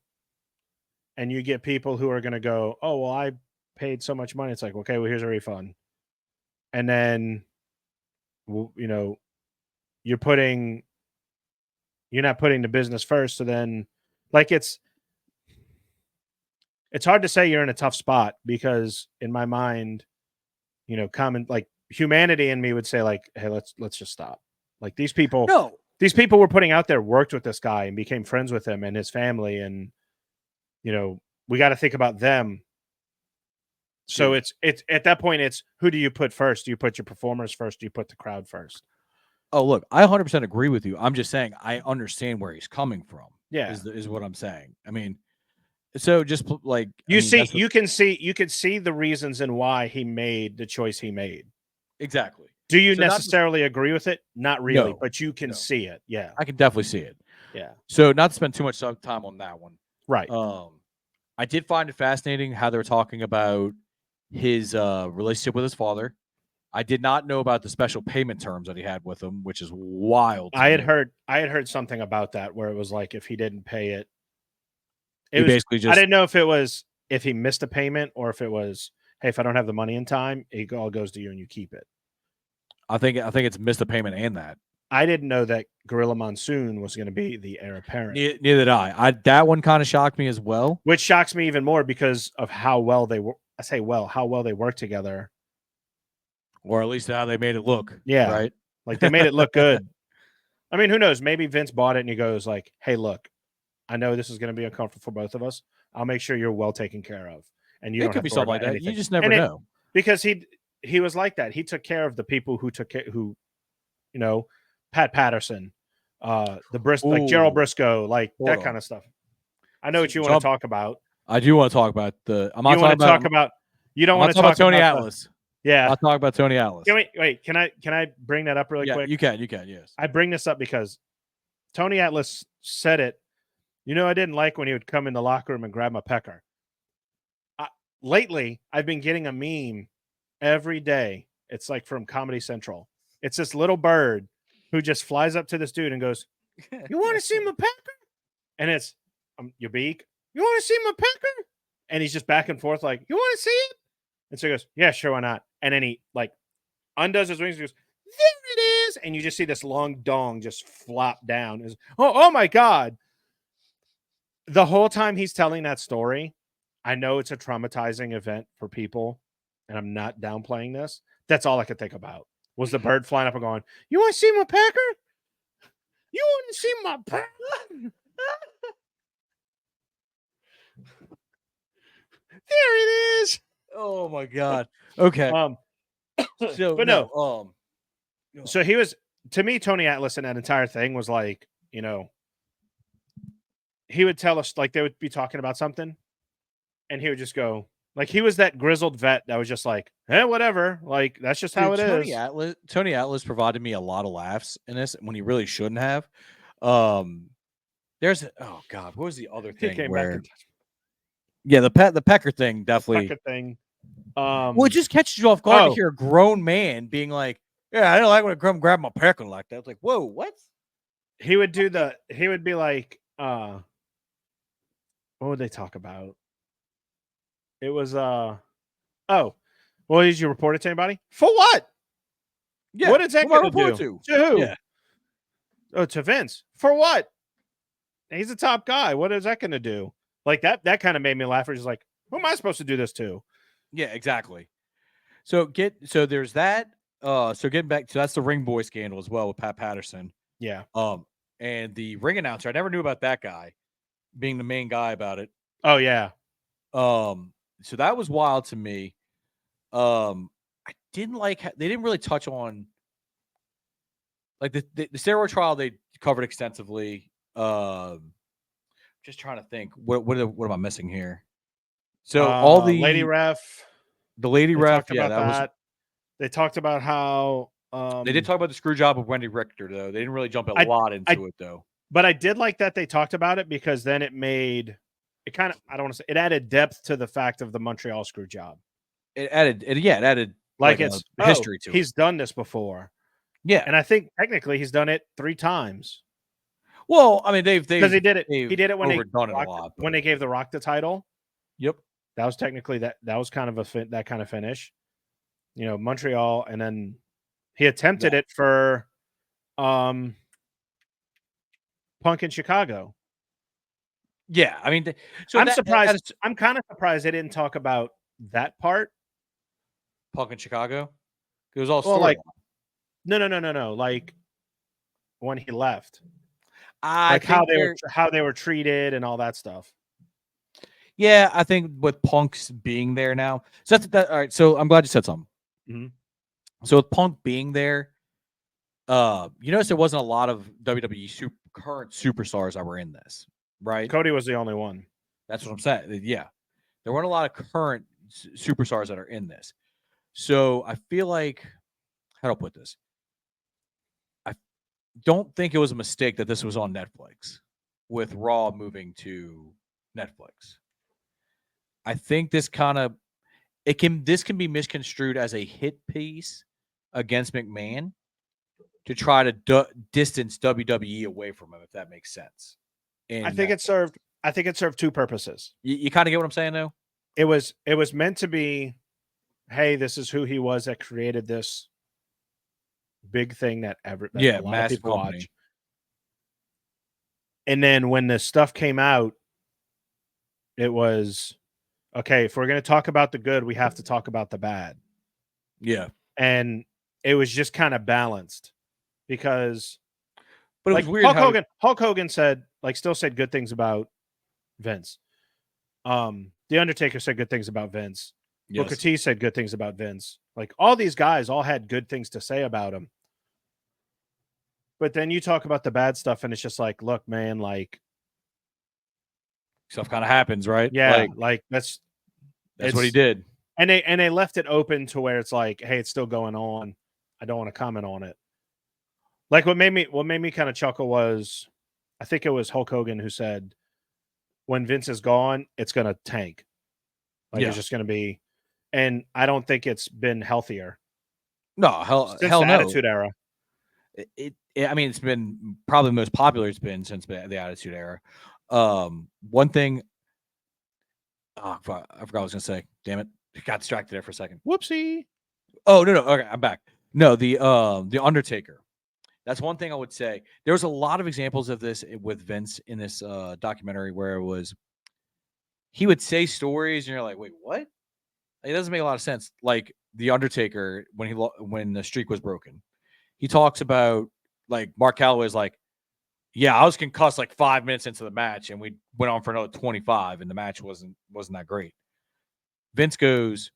and you get people who are going to go, oh, well, I paid so much money. It's like, okay, well, here's a refund. And then, you're not putting the business first. So then, like, it's hard to say you're in a tough spot because in my mind, common, like, humanity in me would say, like, hey, let's just stop. Like, these people we're putting out there worked with this guy and became friends with him and his family, and we got to think about them. So it's at that point, it's who do you put first? Do you put your performers first? Do you put the crowd first? Oh, look, I 100% agree with you. I'm just saying I understand where he's coming from. Yeah, is what I'm saying. I mean, so just like you can see the reasons and why he made the choice he made. Exactly. Do you necessarily agree with it? Not really, but you can see it. Yeah, I can definitely see it. Yeah. So not to spend too much time on that one. Right. I did find it fascinating how they were talking about his relationship with his father. I did not know about the special payment terms that he had with him, which is wild. I had heard something about that where it was like if he didn't pay it, basically just. I didn't know if he missed a payment or if it was, hey, if I don't have the money in time, it all goes to you and you keep it. I think it's missed a payment and that. I didn't know that Gorilla Monsoon was going to be the heir apparent. Neither did I. That one kind of shocked me as well. Which shocks me even more because of how well they were. How well they work together. Or at least how they made it look. Yeah. Right? Like they made it look good. I mean, who knows? Maybe Vince bought it and he goes like, hey, look, I know this is going to be uncomfortable for both of us. I'll make sure you're well taken care of. And you it could be something like that. Anything. You just never know. Because he was like that. He took care of the people Pat Patterson, like Gerald Briscoe, like that kind of stuff. I know what you want to talk about. I do want to talk about the. You don't want to talk about Tony Atlas. Yeah, I'll talk about Tony Atlas. Wait, can I bring that up really quick? You can. Yes, I bring this up because Tony Atlas said it. I didn't like when he would come in the locker room and grab my pecker. Lately, I've been getting a meme every day. It's like from Comedy Central. It's this little bird who just flies up to this dude and goes, "You want to see my pecker?" And it's your beak. You want to see my pecker? And he's just back and forth like, "You want to see it?" And so he goes, "Yeah, sure, why not?" And then he like undoes his wings and goes, "There it is!" And you just see this long dong just flop down. Oh my God. The whole time he's telling that story, I know it's a traumatizing event for people, and I'm not downplaying this. That's all I could think about was the bird flying up and going, "You want to see my pecker? You want to see my pecker?" There it is. Oh my God. Okay. So, but no. So he was, to me, Tony Atlas and that entire thing was like, he would tell us, like, they would be talking about something and he would just go, like, he was that grizzled vet that was just like, whatever. Like, that's just how it is. Tony Atlas provided me a lot of laughs in this when he really shouldn't have. There's, oh God, what was the other thing? The pecker thing definitely. Pecker thing. Well, it just catches you off guard to hear a grown man being like, "Yeah, I don't like when I come grab my pecker like that." It's like, whoa, what? He would be like, what would they talk about? It was oh. Well, did you report it to anybody? For what? Yeah. What is that Who am I going to report do? to? To who? Yeah. Oh, to Vince. For what? He's a top guy. What is that going to do? Like that kind of made me laugh. Just like, who am I supposed to do this to? Yeah, exactly. So there's that. So getting back to that's the ring boy scandal as well with Pat Patterson. Yeah. And the ring announcer, I never knew about that guy being the main guy about it. Oh yeah. So that was wild to me. I didn't like they didn't really touch on like the steroid trial they covered extensively. Just trying to think what am I missing here? So all Lady the Ref. lady They ref, talked yeah, about that was that. They talked about how they did talk about the screw job of Wendy Richter though. They didn't really jump a I- lot into it though. but I did like that they talked about it because then it made it kind of I don't want to say it added depth to the fact of the Montreal screw job. It added Like a it's history to it. He's done this before. Yeah. And I think technically he's done it 3 times. Well, I mean Because he did it when they overdone it a lot. when they gave The Rock the title. Yep. That was technically that was kind of that kind of finish. You know, Montreal, and then he attempted it for Punk in Chicago. Yeah, I mean, so I'm surprised. I'm kind of surprised they didn't talk about that part. Punk in Chicago. It was all Well, story. No. Like when he left, I like think how they were treated and all that stuff. Yeah, I think with Punk's being there now. So that's that. All right. So I'm glad you said something. Mm-hmm. So with Punk being there, you notice there wasn't a lot of WWE current superstars that were in this, right? Cody was the only one. That's what I'm saying. Yeah, there weren't a lot of current superstars that are in this. So I feel like, how do I put this? I don't think it was a mistake that this was on Netflix with Raw moving to Netflix. I think this can be misconstrued as a hit piece against McMahon to try to distance WWE away from him, if that makes sense. I think it served 2 purposes. You kind of get what I'm saying, though. It was meant to be, hey, this is who he was that created this big thing that a lot of people watch. And then when the stuff came out, it was okay. If we're going to talk about the good, we have to talk about the bad. Yeah, and it was just kind of balanced because, but it like, was weird. Hulk Hogan said, like, still said good things about Vince. The Undertaker said good things about Vince. Yes. Booker T said good things about Vince. Like, all these guys all had good things to say about him. But then you talk about the bad stuff, and it's just like, look, man, like, stuff kind of happens, right? Yeah, like that's what he did. And they left it open to where it's like, hey, it's still going on. I don't want to comment on it. Like what made me kind of chuckle was, I think it was Hulk Hogan who said, when Vince is gone, it's going to tank. Like it's just going to be, and I don't think it's been healthier. No, hell no. Attitude Era. I mean, it's been probably the most popular it's been since the Attitude Era. One thing, I forgot what I was going to say. Damn it. Got distracted there for a second. Whoopsie. Oh, no. Okay, I'm back. No, the Undertaker. That's one thing I would say. There was a lot of examples of this with Vince in this documentary where it was he would say stories and you're like, wait, what? It doesn't make a lot of sense. Like the Undertaker when the streak was broken, he talks about like Mark Calloway's like, yeah, I was concussed like 5 minutes into the match and we went on for another 25 and the match wasn't that great. Vince goes,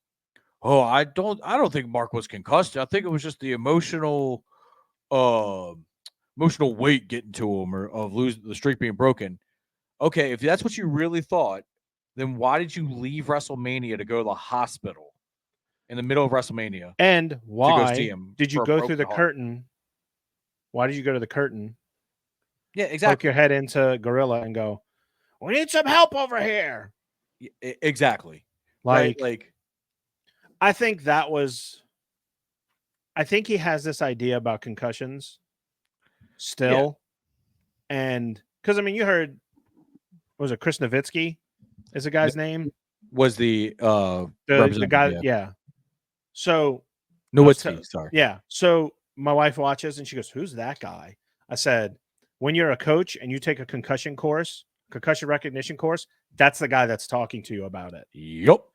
oh, I don't think Mark was concussed. I think it was just the emotional weight getting to him or of losing the streak being broken. Okay, if that's what you really thought, then why did you leave WrestleMania to go to the hospital in the middle of WrestleMania? And why to go see him did you go through the curtain? Why did you go to the curtain? Yeah, exactly. Poke your head into Gorilla and go, we need some help over here. Exactly. Like, right? I think he has this idea about concussions still. Yeah. And because, I mean, you heard, was it Chris Nowitzki is the guy's name? Was the The representative? guy, Yeah. yeah. So Nowitzki. Sorry. yeah. So my wife watches and she goes, "Who's that guy?" I said, "When you're a coach and you take a concussion recognition course, that's the guy that's talking to you about it." Yup.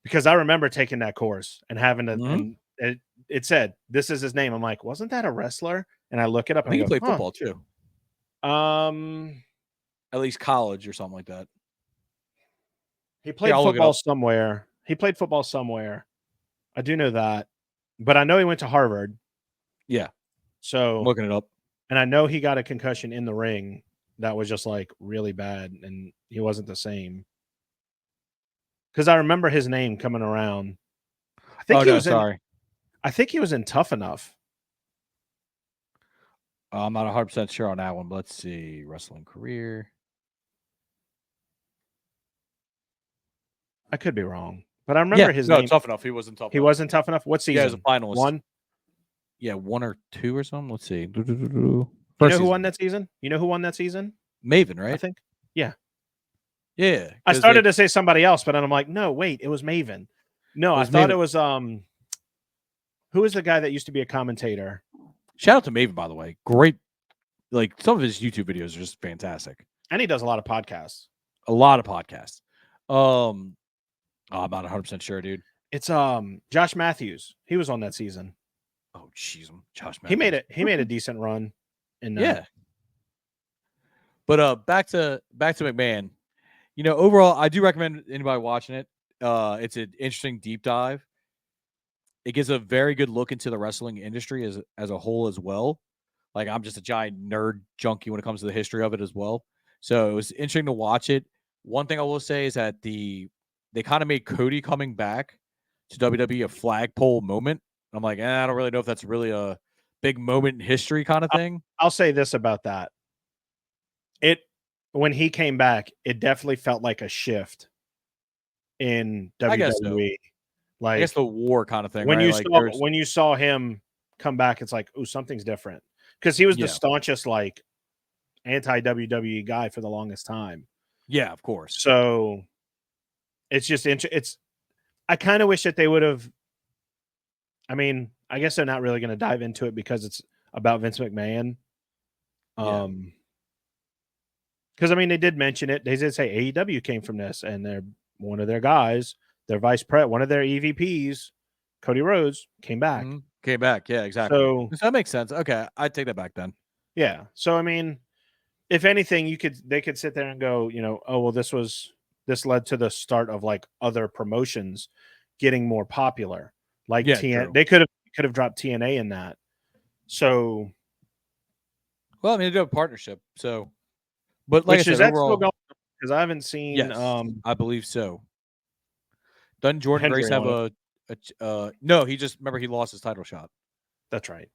Because I remember taking that course and having to, Mhm. and it said, "This is his name." I'm like, "Wasn't that a wrestler?" And I look it up I and I think he go, played football too. "Huh." At least college or something like that. He Here, played I'll look it football up. somewhere. He played football somewhere. I do know that, but I know he went to Harvard. Yeah, I'm So, looking it up. and I know he got a concussion in the ring that was just like really bad, and he wasn't the same. Because I remember his name coming around. I think Oh he no, was in. sorry. I think he was in Tough Enough. I'm not 100% sure on that one, but let's see. Wrestling career. I could be wrong, but I Yeah, remember his no, name. tough enough. He wasn't tough He enough. wasn't Tough Enough. What Yeah, he was a season? finalist. 1. Yeah, 1 or 2 or something. Let's see. You First know who won season. that season? You know who won that season? Maven, I right? think. Yeah. Yeah, I because they started to say somebody else, but then I'm like, no, wait, it was Maven. No, it I was thought Maven. it was who was the guy that used to be a commentator? Shout out to Maven, by the way. Great. Like some of his YouTube videos are just fantastic. And he does a lot of podcasts. A lot of podcasts. Oh, I'm not 100% sure, dude. It's Josh Matthews. He was on that season. Oh, jeez, Josh He made Matthews. it. He made a decent run in that. Yeah, but back to McMahon. You know, overall, I do recommend anybody watching it. It's an interesting deep dive. It gives a very good look into the wrestling industry as a whole as well. Like I'm just a giant nerd junkie when it comes to the history of it as well. So it was interesting to watch it. One thing I will say is that they kind of made Cody coming back to WWE a flagpole moment. I'm like, I don't really know if that's really a big moment in history kind of thing. I'll say this about that. It when he came back, it definitely felt like a shift in I guess so. WWE. I guess Like the war kind of thing, right? Like there's when you saw him come back, it's like, oh, something's different. Because he was the yeah. staunchest, like anti WWE guy for the longest time. Yeah, of course. So it's just it's I kind of wish that they would have. I mean, I guess they're not really going to dive into it because it's about Vince McMahon. Yeah. Because I mean, they did mention it. They did say AEW came from this, and they're one of their guys, their vice president, one of their EVPs, Cody Rhodes, came back. Mhm. Came back. Yeah, exactly. So That makes sense. Okay, I'd take that back then. yeah. So I mean, if anything, they could sit there and go, oh well, this led to the start of like other promotions getting more popular. Like Yeah, TN, true. they could have dropped TNA in that. So, Well, I mean, they do have a partnership, so but like I which is said, that still overall, going? Because I haven't seen yes, I believe so. Doesn't Jordan Grace Hendry have on it. no, he just remember he lost his title shot. That's right.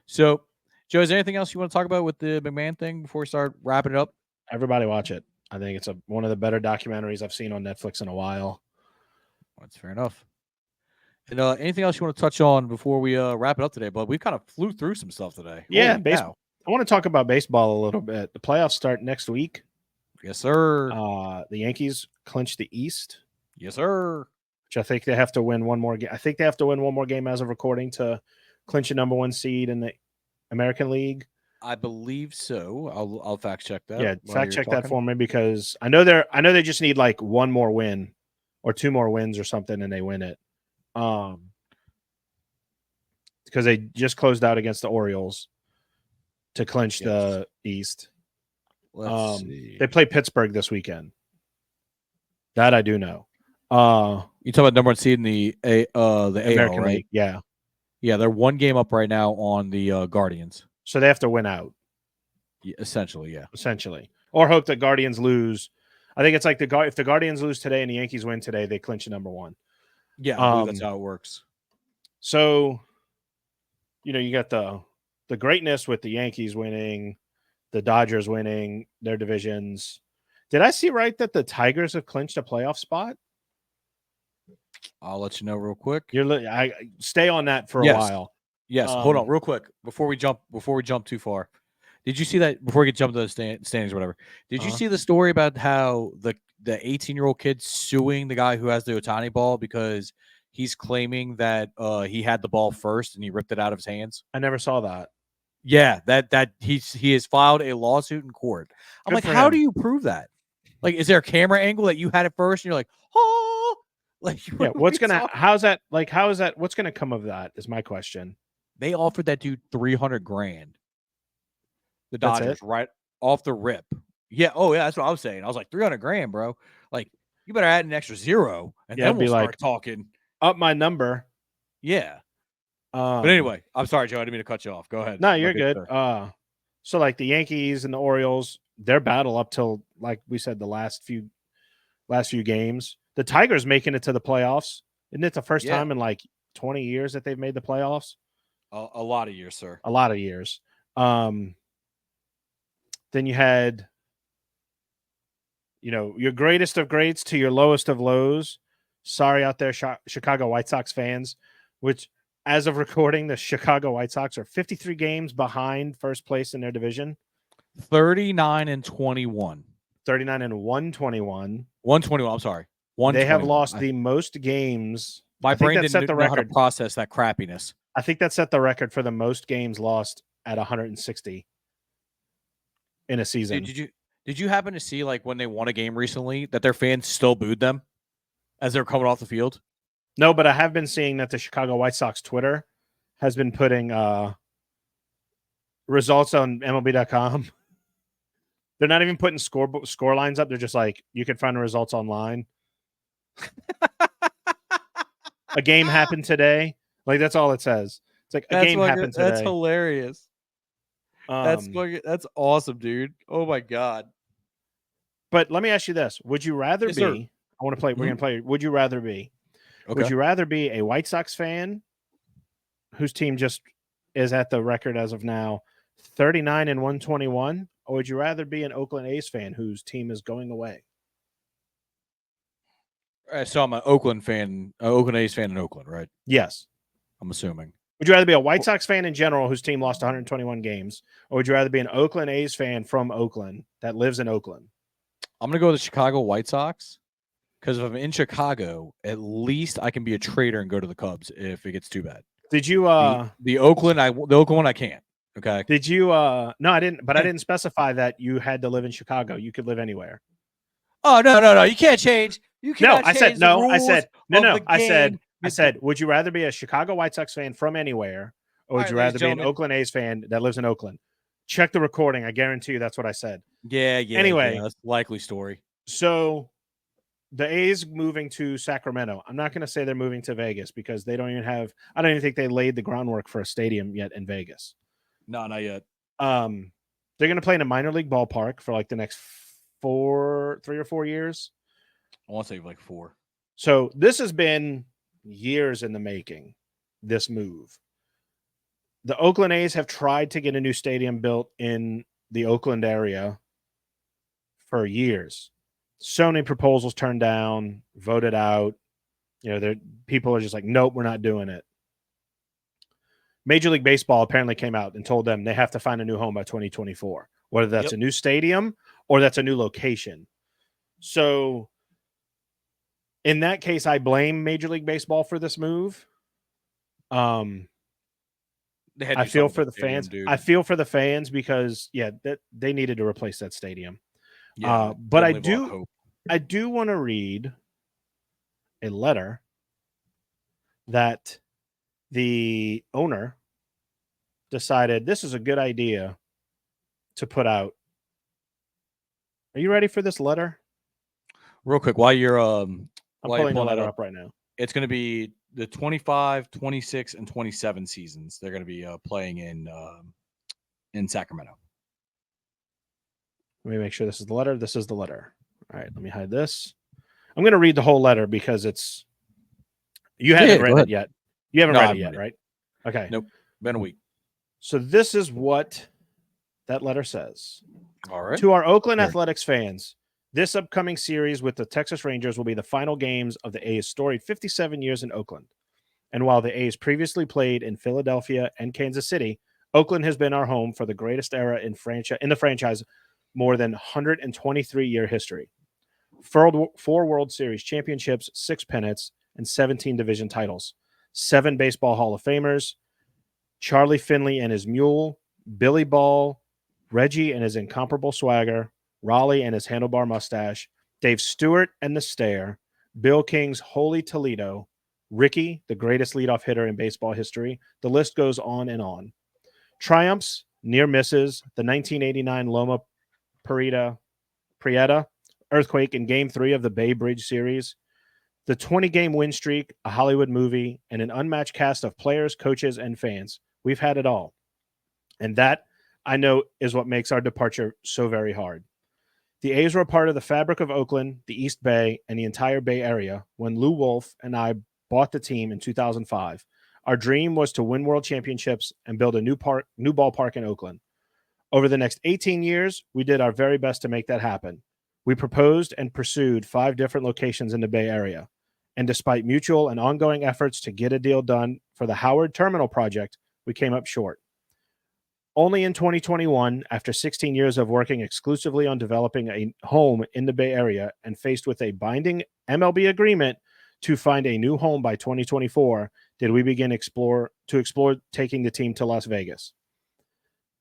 So, Joe, is there anything else you want to talk about with the McMahon thing before we start wrapping it up? Everybody watch it. I think it's one of the better documentaries I've seen on Netflix in a while. That's fair enough. And anything else you want to touch on before we wrap it up today, bud? We kind of flew through some stuff today. Yeah, Holy cow. I want to talk about baseball a little bit. The playoffs start next week. Yes, sir. The Yankees clinch the East. Yes, sir. Which I think they have to win one more game. I think they have to win one more game as of recording to clinch a number 1 seed in the American League. I believe so. I'll fact check that. Yeah, fact check that for me because I know they just need like one more win or 2 more wins or something and they win it. Because they just closed out against the Orioles to clinch the East. Let's see. They play Pittsburgh this weekend. That I do know. You talk about number 1 seed in the American AL, right? League, yeah. Yeah, they're 1 game up right now on the Guardians. So they have to win out. Yeah, essentially, yeah. Essentially. Or hope that Guardians lose. I think it's like if the Guardians lose today and the Yankees win today, they clinch number 1. Yeah, I believe that's how it works. So, you got the greatness with the Yankees winning, the Dodgers winning their divisions. Did I see right that the Tigers have clinched a playoff spot? I'll let you know real quick. I stay on that for a while. Yes, hold on real quick before we jump too far. Did you see that before we get jump to the standings or whatever? Did you see the story about how the 18-year-old kid suing the guy who has the Otani ball because he's claiming that he had the ball first and he ripped it out of his hands? I never saw that. Yeah, that he has filed a lawsuit in court. I'm Good like, for how him. do you prove that? Like, is there a camera angle that you had it first and you're like, oh, like, Yeah, what are we talking- how is that what's gonna come of that is my question. They offered that dude $300,000. The That's Dodgers it? right off the rip. Yeah. Oh, yeah. That's what I was saying. I was like, $300,000, bro. Like, you better add an extra zero, and Yeah, then it'd we'll be start like, talking. up my number. Yeah. But anyway, I'm sorry, Joe. I didn't mean to cut you off. Go ahead. No, No, you're good. sir. So like the Yankees and the Orioles, their battle up till, like we said, the last few games. The Tigers making it to the playoffs. Isn't it the first Yeah. time in like 20 years that they've made the playoffs? A lot of years, sir. A lot of years. Then you had, your greatest of greats to your lowest of lows. Sorry out there, Chicago White Sox fans, which as of recording, the Chicago White Sox are 53 games behind first place in their division. 39-21. 39 and 121. 121. I'm sorry. They have lost the most games. My I think brain that didn't set the know how to record. process that crappiness. I think that set the record for the most games lost at 160 in a season. Dude, did you happen to see, like, when they won a game recently that their fans still booed them as they were coming off the field? No, but I have been seeing that the Chicago White Sox Twitter has been putting results on MLB.com. They're not even putting score lines up. They're just like, you can find the results online. A game happened today. Like, that's all it says. It's like a game happened today. That's hilarious. That's awesome, dude. Oh my god. But let me ask you this: would you rather be? Sir. I want to play. We're gonna play. Would you rather be? Okay. Would you rather be a White Sox fan whose team just is at the record as of now 39 and 121, or would you rather be an Oakland A's fan whose team is going away? So I'm an Oakland fan, Oakland A's fan in Oakland, right? Yes. I'm assuming. Would you rather be a White Sox fan in general whose team lost 121 games, or would you rather be an Oakland A's fan from Oakland that lives in Oakland? I'm going to go with the Chicago White Sox because if I'm in Chicago, at least I can be a traitor and go to the Cubs if it gets too bad. Did you the Oakland one I can't. Okay. Did you no, I didn't, but I didn't specify that you had to live in Chicago. You could live anywhere. Oh, no. You can't change. You can't I said no. I said no. I said, would you rather be a Chicago White Sox fan from anywhere, or would you rather be an Oakland A's fan that lives in Oakland? Check the recording. I guarantee you that's what I said. Yeah. Anyway, that's a likely story. So the A's moving to Sacramento. I'm not going to say they're moving to Vegas because they don't even have – I don't even think they laid the groundwork for a stadium yet in Vegas. No, not yet. They're going to play in a minor league ballpark for like the next 3 or 4 years. I want to say like 4. So this has been years in the making, this move. The Oakland A's have tried to get a new stadium built in the Oakland area for years. So many proposals turned down, voted out. People are just like, nope, we're not doing it. Major League Baseball apparently came out and told them they have to find a new home by 2024, whether that's a new stadium or that's a new location. So in that case, I blame Major League Baseball for this move. I feel for the fans. Dude. I feel for the fans because they needed to replace that stadium. Yeah, but I do want to read a letter that the owner decided this is a good idea to put out. Are you ready for this letter? Real quick, while you're I'm pulling the letter up right now. It's going to be the 25, 26, and 27 seasons. They're going to be playing in Sacramento. Let me make sure this is the letter. This is the letter. All right, let me hide this. I'm going to read the whole letter because it's you haven't read it yet. You haven't read it yet, right? Okay. Nope. Been a week. So this is what that letter says. All right. To our Oakland Athletics fans, this upcoming series with the Texas Rangers will be the final games of the A's storied 57 years in Oakland. And while the A's previously played in Philadelphia and Kansas City, Oakland has been our home for the greatest era in the franchise more than 123-year history. Four World Series championships, 6 pennants, and 17 division titles. 7 Baseball Hall of Famers, Charlie Finley and his mule, Billy Ball, Reggie and his incomparable swagger, Raleigh and his handlebar mustache, Dave Stewart and the stare, Bill King's Holy Toledo, Ricky, the greatest leadoff hitter in baseball history. The list goes on and on. Triumphs, near misses, the 1989 Loma Prieta earthquake in Game 3 of the Bay Bridge series, the 20-game win streak, a Hollywood movie, and an unmatched cast of players, coaches, and fans. We've had it all. And that, I know, is what makes our departure so very hard. The A's were a part of the fabric of Oakland, the East Bay, and the entire Bay Area when Lou Wolf and I bought the team in 2005. Our dream was to win world championships and build a new ballpark in Oakland. Over the next 18 years, we did our very best to make that happen. We proposed and pursued 5 different locations in the Bay Area. And despite mutual and ongoing efforts to get a deal done for the Howard Terminal project, we came up short. Only in 2021, after 16 years of working exclusively on developing a home in the Bay Area and faced with a binding MLB agreement to find a new home by 2024, did we begin to explore taking the team to Las Vegas.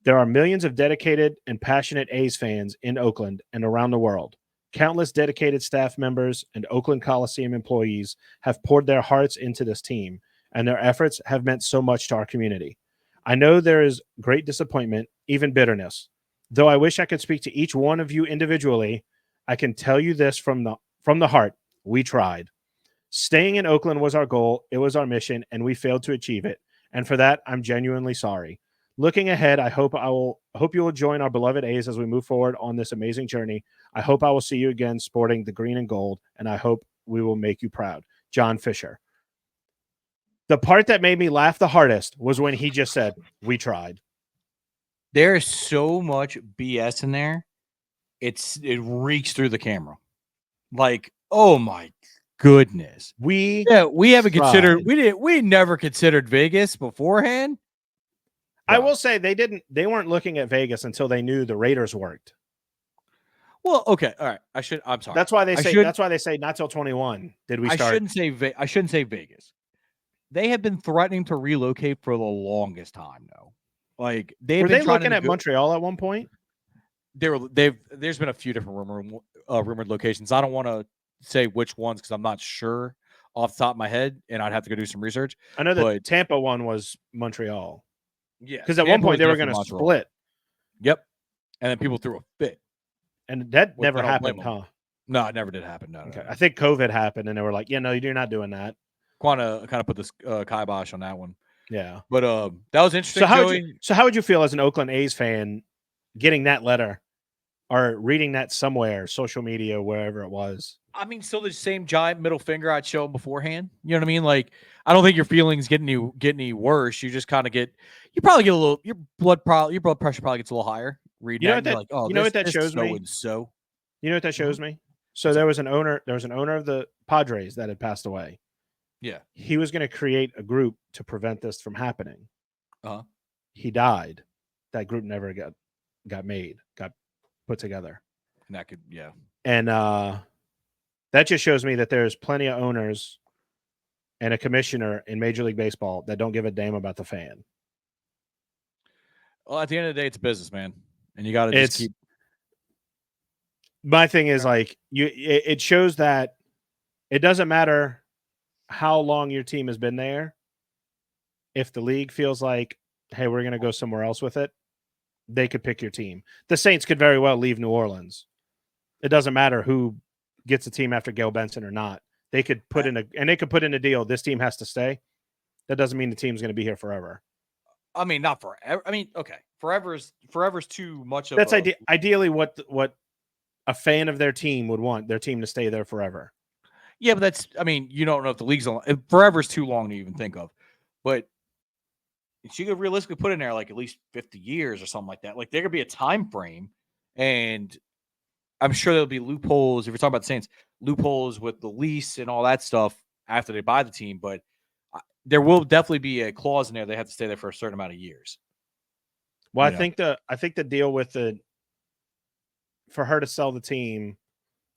There are millions of dedicated and passionate A's fans in Oakland and around the world. Countless dedicated staff members and Oakland Coliseum employees have poured their hearts into this team, and their efforts have meant so much to our community. I know there is great disappointment, even bitterness. Though I wish I could speak to each one of you individually, I can tell you this from the heart. We tried. Staying in Oakland was our goal, it was our mission, and we failed to achieve it. And for that, I'm genuinely sorry. Looking ahead, I hope you will join our beloved A's as we move forward on this amazing journey. I hope I will see you again sporting the green and gold, and I hope we will make you proud. John Fisher. The part that made me laugh the hardest was when he just said, "We tried." There is so much BS in there. It reeks through the camera. Like, oh my goodness. We haven't considered we never considered Vegas beforehand. I will say they weren't looking at Vegas until they knew the Raiders worked. Well, okay, all right. I'm sorry. That's why they say not till 21 did we start. I shouldn't say Vegas. They have been threatening to relocate for the longest time now. Like were they looking at Montreal at one point? There's been a few different rumored locations. I don't want to say which ones because I'm not sure off the top of my head, and I'd have to go do some research. I know that Tampa one was Montreal. Yeah, because at one point they were going to split. Yep, and then people threw a fit, and that never happened, huh? No, it never did happen. No, okay. No. I think COVID happened, and they were like, "Yeah, no, you're not doing that." Kind of put this kibosh on that one. Yeah, but that was interesting. So how would you feel as an Oakland A's fan getting that letter or reading that somewhere, social media, wherever it was? I mean, still the same giant middle finger I'd show them beforehand. You know what I mean? Like, I don't think your feelings get any worse. You just kind of you probably get a little, your blood pressure probably gets a little higher. Reading that, you're like, oh, you know what that shows me? So, you know what that shows me? So there was an owner of the Padres that had passed away. Yeah, he was going to create a group to prevent this from happening. He died. That group never got put together. And that could, yeah. And that just shows me that there's plenty of owners and a commissioner in Major League Baseball that don't give a damn about the fan. Well, at the end of the day, it's business, man, and you got to just keep. My thing is like it shows that it doesn't matter how long your team has been there. If the league feels like, hey, we're going to go somewhere else with it, they could pick your team. The Saints could very well leave New Orleans. It doesn't matter who gets a team after Gail Benson or not. They could put in a deal. This team has to stay. That doesn't mean the team's going to be here forever. I mean, not forever. I mean, okay, forever's too much. That's ideally what a fan of their team would want their team to stay there forever. Yeah, but you don't know if the league's on. Forever's too long to even think of. But she could realistically put in there like at least 50 years or something like that. Like there could be a time frame, and I'm sure there'll be loopholes. If you're talking about the Saints, loopholes with the lease and all that stuff after they buy the team. But there will definitely be a clause in there they have to stay there for a certain amount of years. Well, You I think the deal with for her to sell the team,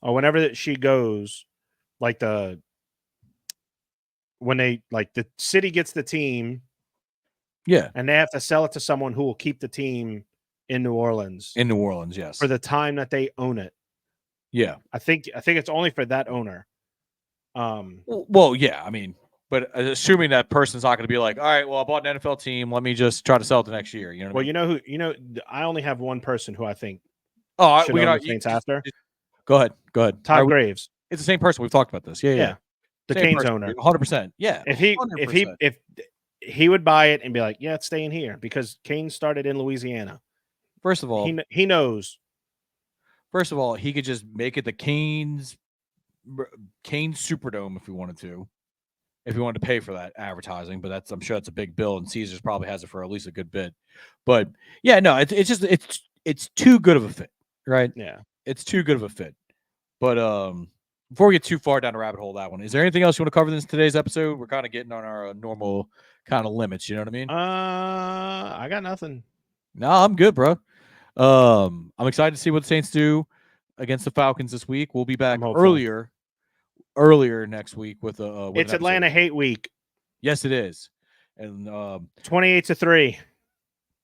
or whenever that she goes, like when the city gets the team Yeah, and they have to sell it to someone who will keep the team in New Orleans in New Orleans, yes. for the time that they own it. Yeah. I think it's only for that owner. Well, yeah. I mean, but assuming that person's not going to be like, all right, well, I bought an NFL team. Let me just try to sell it the next year. You know what I mean? You know, I only have one person who I think Oh, should we own can. the Saints after. Go ahead. Go ahead. Todd Graves. It's the same person. We've talked about this. Yeah, yeah. The Same Canes person. owner. 100%. Yeah. If 100%. he would buy it and be like, yeah, it's staying here because Canes started in Louisiana. First of all, he knows. First of all, he could just make it the Canes Superdome if he wanted to. If he wanted to pay for that advertising, but I'm sure that's a big bill, and Caesars probably has it for at least a good bit. But yeah, no, it's too good of a fit, right? Yeah, it's too good of a fit. But before we get too far down the rabbit hole, of that one, is there anything else you want to cover in today's episode? We're kind of getting on our normal kind of limits. You know what I mean? I got nothing. No, I'm good, bro. I'm excited to see what the Saints do against the Falcons this week. We'll be back earlier next week with it's Atlanta Hate Week. Yes, it is. And 28-3.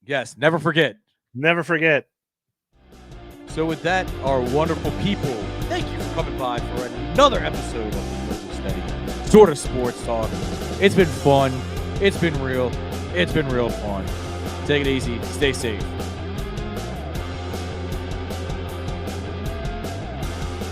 Yes, never forget. Never forget. So with that, our wonderful people, thank you for coming by for another episode of the Moses Steady Sort of Sports Talk. It's been fun. It's been real. It's been real fun. Take it easy. Stay safe.